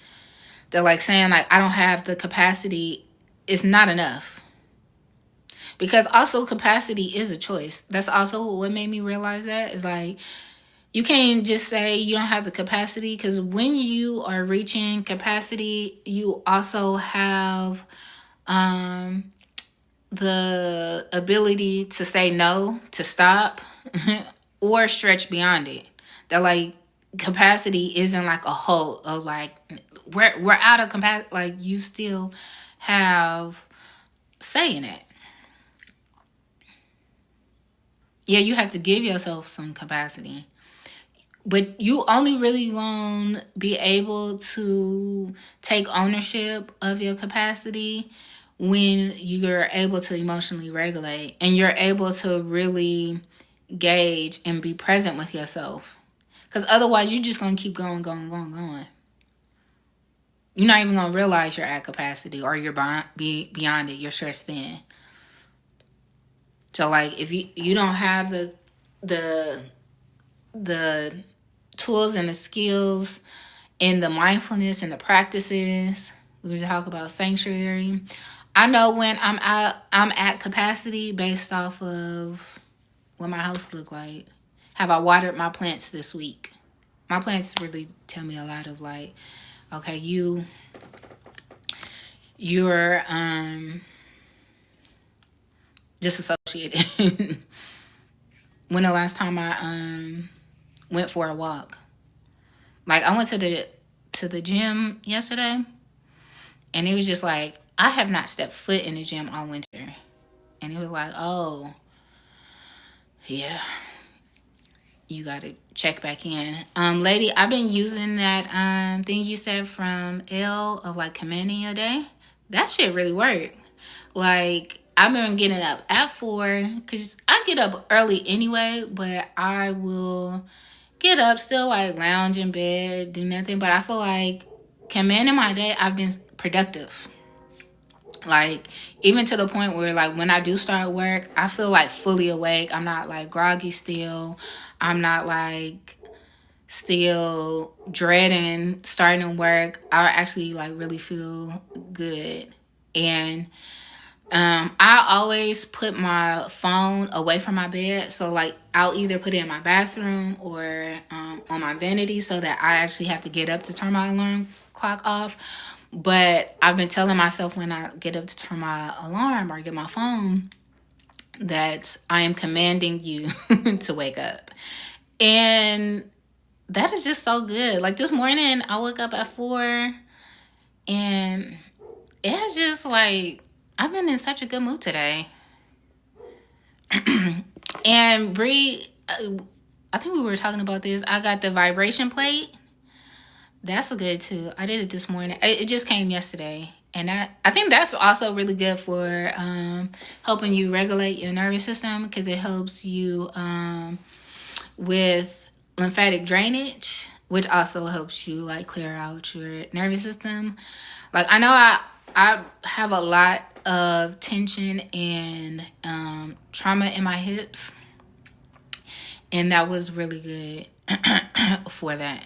They're like saying like, I don't have the capacity is not enough. Because also capacity is a choice. That's also what made me realize that is like, you can't just say you don't have the capacity, because when you are reaching capacity, you also have the ability to say no, to stop, or stretch beyond it. That like capacity isn't like a halt of like we're out of capacity. Like you still have say in it. Yeah, you have to give yourself some capacity. But you only really won't be able to take ownership of your capacity when you're able to emotionally regulate and you're able to really gauge and be present with yourself. Because otherwise, you're just going to keep going, going, going, going. You're not even going to realize you're at capacity or you're beyond it. You're stressed thin. So, like, if you don't have the tools and the skills and the mindfulness and the practices, we were talking about sanctuary. I know when I'm at capacity based off of what my house look like. Have I watered my plants this week? My plants really tell me a lot of like, okay, you're disassociated. When the last time I went for a walk? Like I went to the gym yesterday, and it was just like I have not stepped foot in the gym all winter, and it was like, oh, yeah, you got to check back in. Lady, I've been using that thing you said from Elle of like commanding your day. That shit really worked. Like I've been getting up at 4 because I get up early anyway, but I will get up still like lounge in bed, do nothing. But I feel like commanding my day, I've been productive. Like even to the point where like when I do start work, I feel like fully awake. I'm not like groggy still. I'm not like still dreading starting work. I actually like really feel good. And I always put my phone away from my bed. So like I'll either put it in my bathroom or on my vanity so that I actually have to get up to turn my alarm clock off. But I've been telling myself when I get up to turn my alarm or get my phone that I am commanding you to wake up. And that is just so good. Like this morning, I woke up at 4 and it's just like, I've been in such a good mood today. And Bree, I think we were talking about this. I got the vibration plate. That's good too. I did it this morning. It just came yesterday. And I think that's also really good for helping you regulate your nervous system because it helps you with lymphatic drainage, which also helps you like clear out your nervous system. Like I know I have a lot of tension and trauma in my hips, and that was really good for that.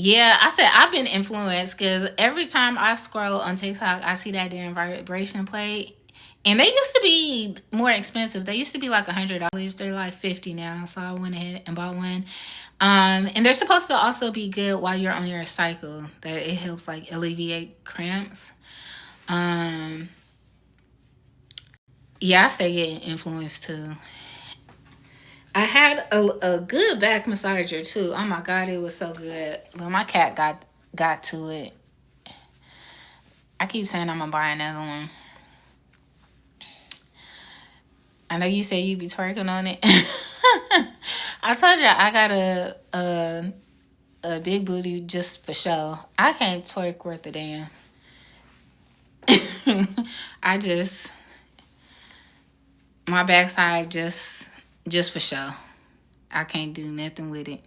Yeah, I said I've been influenced because every time I scroll on TikTok, I see that damn vibration plate. And they used to be more expensive. They used to be like $100. They're like $50 now. So I went ahead and bought one. And they're supposed to also be good while you're on your cycle. That it helps like alleviate cramps. Yeah, I stay getting influenced too. I had a good back massager too. Oh my god, it was so good. But my cat got to it. I keep saying I'm gonna buy another one. I know you said you be twerking on it. I told you I got a big booty just for show. I can't twerk worth a damn. I just my backside just for show. I can't do nothing with it.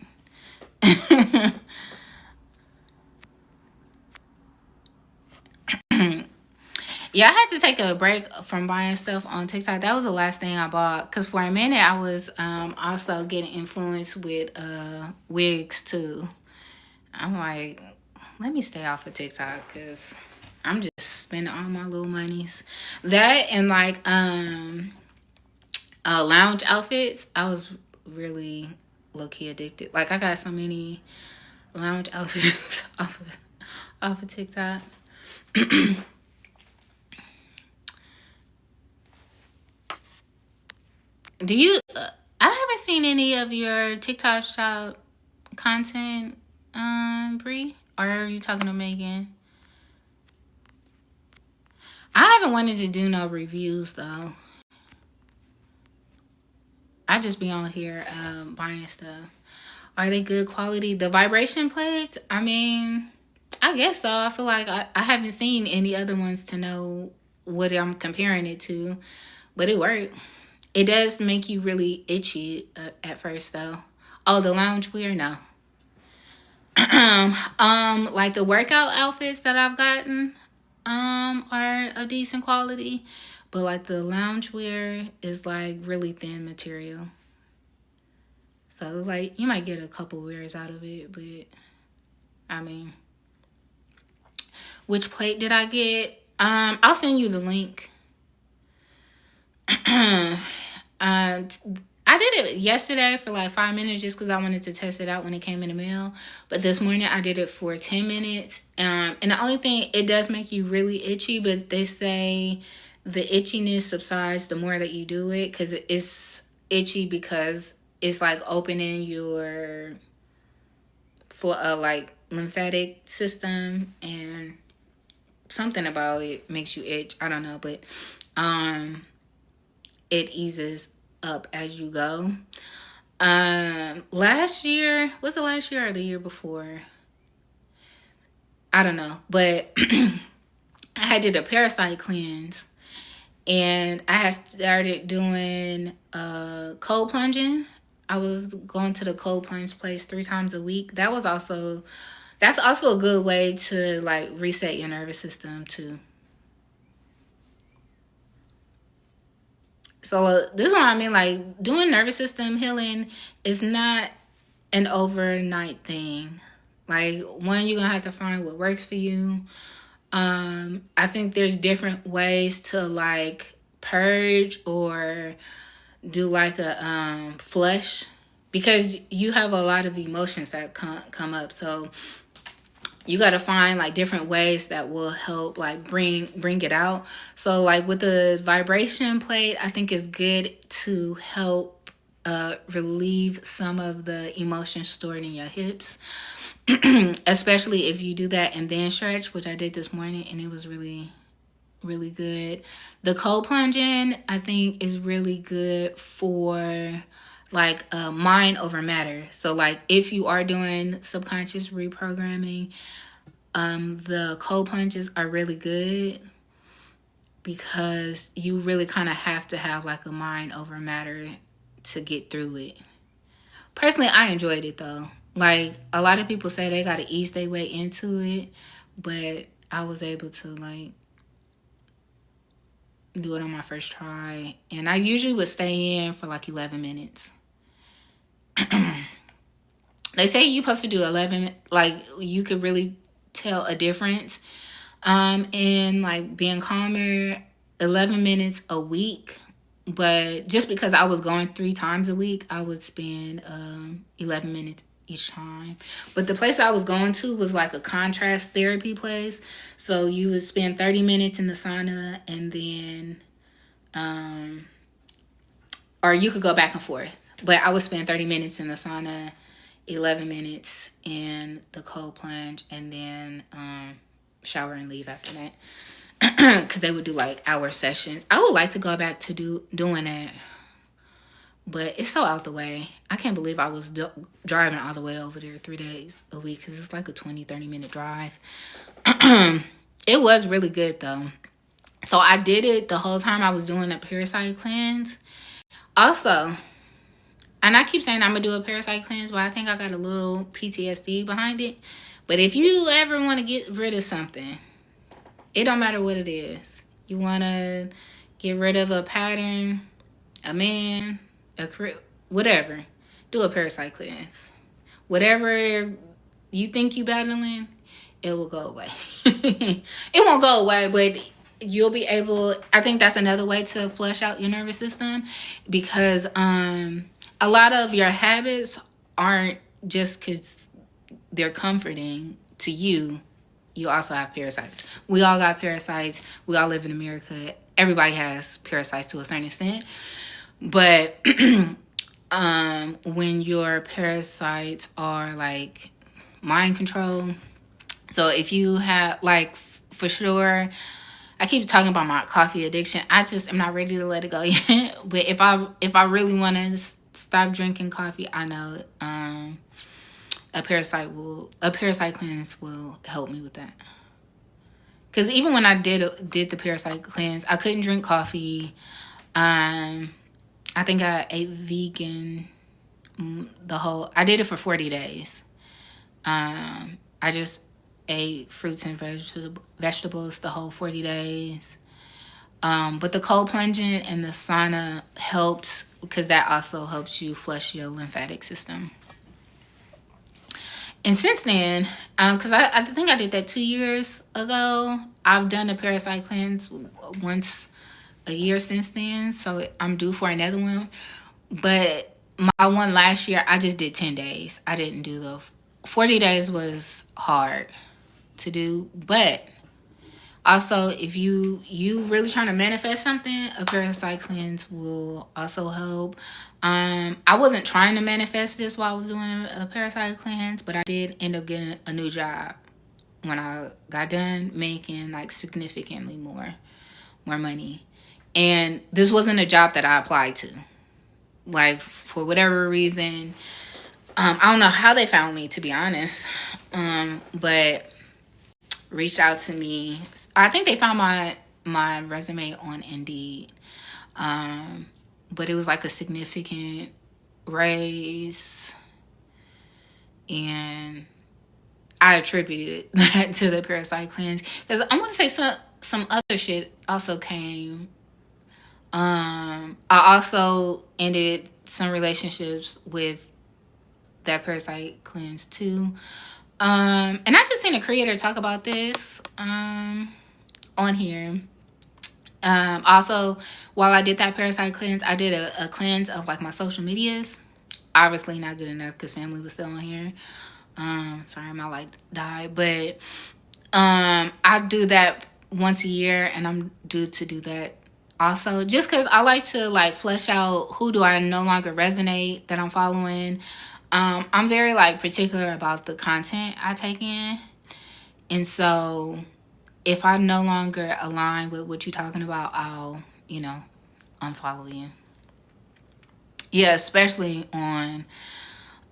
Yeah, I had to take a break from buying stuff on TikTok. That was the last thing I bought. Because for a minute, I was also getting influenced with wigs, too. I'm like, let me stay off of TikTok because I'm just spending all my little monies. That and, like, lounge outfits. I was really low-key addicted. Like, I got so many lounge outfits off of TikTok. Do you? I haven't seen any of your TikTok shop content, Bree. Or are you talking to Megan? I haven't wanted to do no reviews though. I just be on here buying stuff. Are they good quality? The vibration plates. I mean, I guess so. I feel like I haven't seen any other ones to know what I'm comparing it to, but it worked. It does make you really itchy at first, though. Oh, the loungewear, no. Like the workout outfits that I've gotten, are of decent quality, but like the loungewear is like really thin material. So like you might get a couple wears out of it, but I mean, which plate did I get? I'll send you the link. I did it yesterday for like 5 minutes just because I wanted to test it out when it came in the mail. But this morning I did it for 10 minutes. And the only thing, it does make you really itchy, but they say the itchiness subsides the more that you do it because it's itchy because it's like opening your like lymphatic system, and something about it makes you itch. I don't know, but it eases up as you go. Last year, was it last year or the year before? I don't know, but I did a parasite cleanse, and I had started doing cold plunging. I was going to the cold plunge place 3 times a week. That's also a good way to like reset your nervous system too. So this is what I mean. Like doing nervous system healing is not an overnight thing. Like one, you're gonna have to find what works for you. I think there's different ways to like purge or do like a flush, because you have a lot of emotions that come up. So you got to find like different ways that will help like bring it out. So like with the vibration plate, I think it's good to help relieve some of the emotions stored in your hips. Especially if you do that and then stretch, which I did this morning, and it was really really good. The cold plunging, I think, is really good for like mind over matter. So like if you are doing subconscious reprogramming, the cold plunges are really good because you really kind of have to have like a mind over matter to get through it. Personally, I enjoyed it though. Like a lot of people say they got to ease their way into it, but I was able to like do it on my first try, and I usually would stay in for like 11 minutes. They say you're supposed to do 11, like you could really tell a difference in like being calmer 11 minutes a week. But just because I was going 3 times a week, I would spend 11 minutes each time. But the place I was going to was like a contrast therapy place. So you would spend 30 minutes in the sauna, and then or you could go back and forth. But I would spend 30 minutes in the sauna, 11 minutes in the cold plunge, and then shower and leave after that. Because they would do like hour sessions. I would like to go back to doing that, but it's so out the way. I can't believe I was driving all the way over there 3 days a week, because it's like a 20-30 minute drive. It was really good though. So I did it the whole time I was doing a parasite cleanse. Also, and I keep saying I'm going to do a parasite cleanse, but I think I got a little PTSD behind it. But if you ever want to get rid of something, it don't matter what it is. You want to get rid of a pattern, a man, whatever. Do a parasite cleanse. Whatever you think you battling, it will go away. It won't go away, but you'll be able, I think that's another way to flush out your nervous system, because a lot of your habits aren't just because they're comforting to you. You also have parasites. We all got parasites. We all live in America. Everybody has parasites to a certain extent. But when your parasites are like mind control, so if you have like for sure, I keep talking about my coffee addiction. I just am not ready to let it go yet. But if I really want to stop drinking coffee, I know a parasite cleanse will help me with that. Because even when I did the parasite cleanse, I couldn't drink coffee. I think I ate vegan I did it for 40 days. I just ate fruits and vegetables the whole 40 days. But the cold plunging and the sauna helped because that also helps you flush your lymphatic system. And since then, because I think I did that 2 years ago, I've done a parasite cleanse once a year since then. So I'm due for another one. But my one last year, I just did 10 days. I didn't do the 40 days was hard to do. But also, if you really trying to manifest something, a parasite cleanse will also help. I wasn't trying to manifest this while I was doing a parasite cleanse, but I did end up getting a new job when I got done making like significantly more money. And this wasn't a job that I applied to. Like, for whatever reason, I don't know how they found me, to be honest. But reached out to me. I think they found my resume on Indeed. But it was like a significant raise, and I attributed that to the parasite cleanse. Because I'm going to say some other shit also came. I also ended some relationships with that parasite cleanse too. And I just seen a creator talk about this on here. Also, while I did that parasite cleanse, I did a cleanse of like my social medias. Obviously not good enough because family was still on here. Sorry, my light died. But I do that once a year, and I'm due to do that also. Just because I like to like flesh out who do I no longer resonate that I'm following. I'm very like particular about the content I take in. And so if I no longer align with what you're talking about, I'll, unfollow you. Yeah, especially on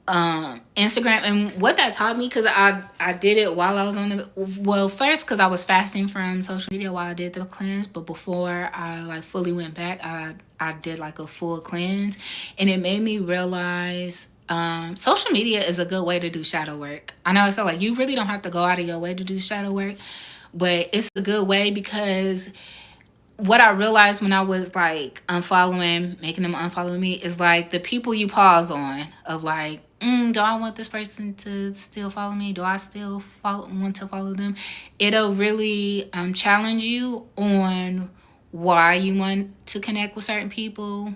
Instagram. And what that taught me, because I did it while I was on first because I was fasting from social media while I did the cleanse. But before I like fully went back, I did like a full cleanse. And it made me realize social media is a good way to do shadow work. I know it's like you really don't have to go out of your way to do shadow work, but it's a good way because what I realized when I was like making them unfollow me is like the people you pause on of like, do I want this person to still follow me? Do I still want to follow them? It'll really challenge you on why you want to connect with certain people,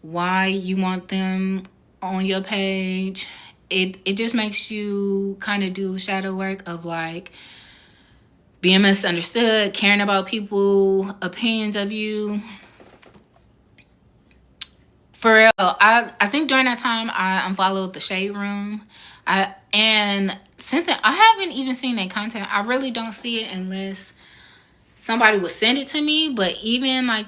why you want them on your page. It just makes you kind of do shadow work of like being misunderstood, caring about people, opinions of you. For real, I think during that time I unfollowed the Shade Room. And Cynthia, I haven't even seen their content. I really don't see it unless somebody would send it to me. But even like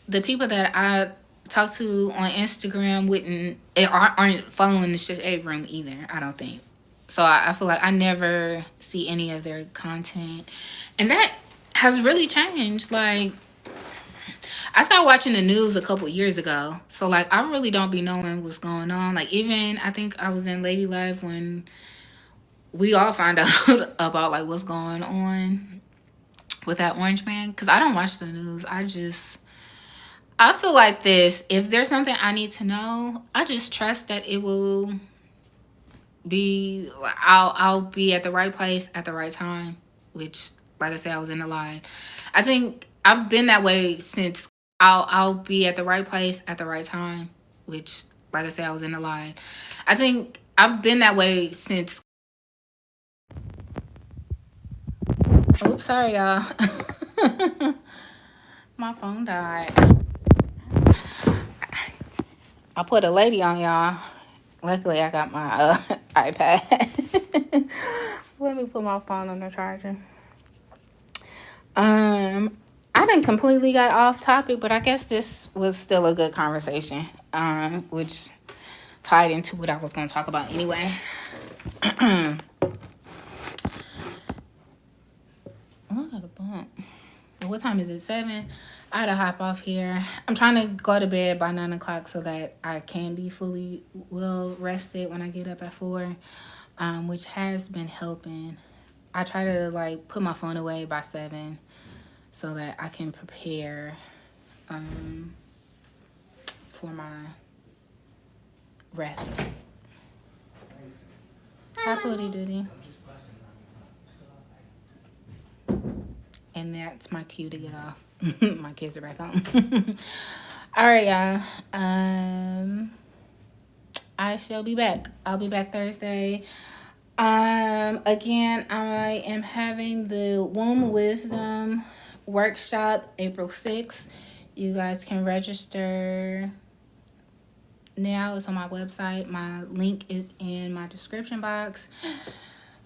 the people that I talk to on Instagram aren't following the Shade Room either, I don't think. So I feel like I never see any of their content. And that has really changed. Like, I started watching the news a couple years ago. So, like, I really don't be knowing what's going on. Like, even, I think I was in Lady Life when we all found out about, like, what's going on with that orange man. Because I don't watch the news. I feel like this. If there's something I need to know, I just trust that it will be, I'll be at the right place at the right time. Which, like I said, I was in the live. I think I've been that way since I'll be at the right place at the right time, which, like I said, I was in the live. I think I've been that way since. Oops, sorry, y'all. My phone died. I put a lady on, y'all. Luckily, I got my iPad. Let me put my phone on the charger. I done completely got off topic, but I guess this was still a good conversation, which tied into what I was going to talk about anyway. Oh, I got a bump. What time is it? 7. I had to hop off here. I'm trying to go to bed by 9 o'clock so that I can be fully well rested when I get up at 4, which has been helping. I try to like put my phone away by 7 so that I can prepare for my rest. Hi, Pooty Doody. And that's my cue to get off. My kids are back home. All right, y'all. I shall be back. I'll be back Thursday. Again, I am having the Womb Wisdom workshop April 6th. You guys can register now. It's on my website. My link is in my description box.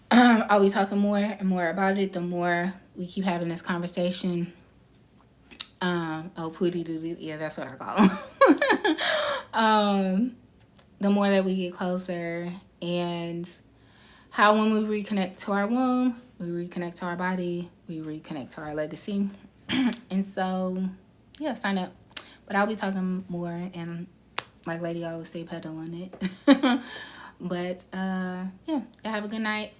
I'll be talking more and more about it the more we keep having this conversation. Pooty Doody, yeah, that's what I call him. The more that we get closer, and how when we reconnect to our womb, we reconnect to our body, we reconnect to our legacy. And so, yeah, sign up. But I'll be talking more, and like Lady always say, pedaling it. But, yeah, have a good night.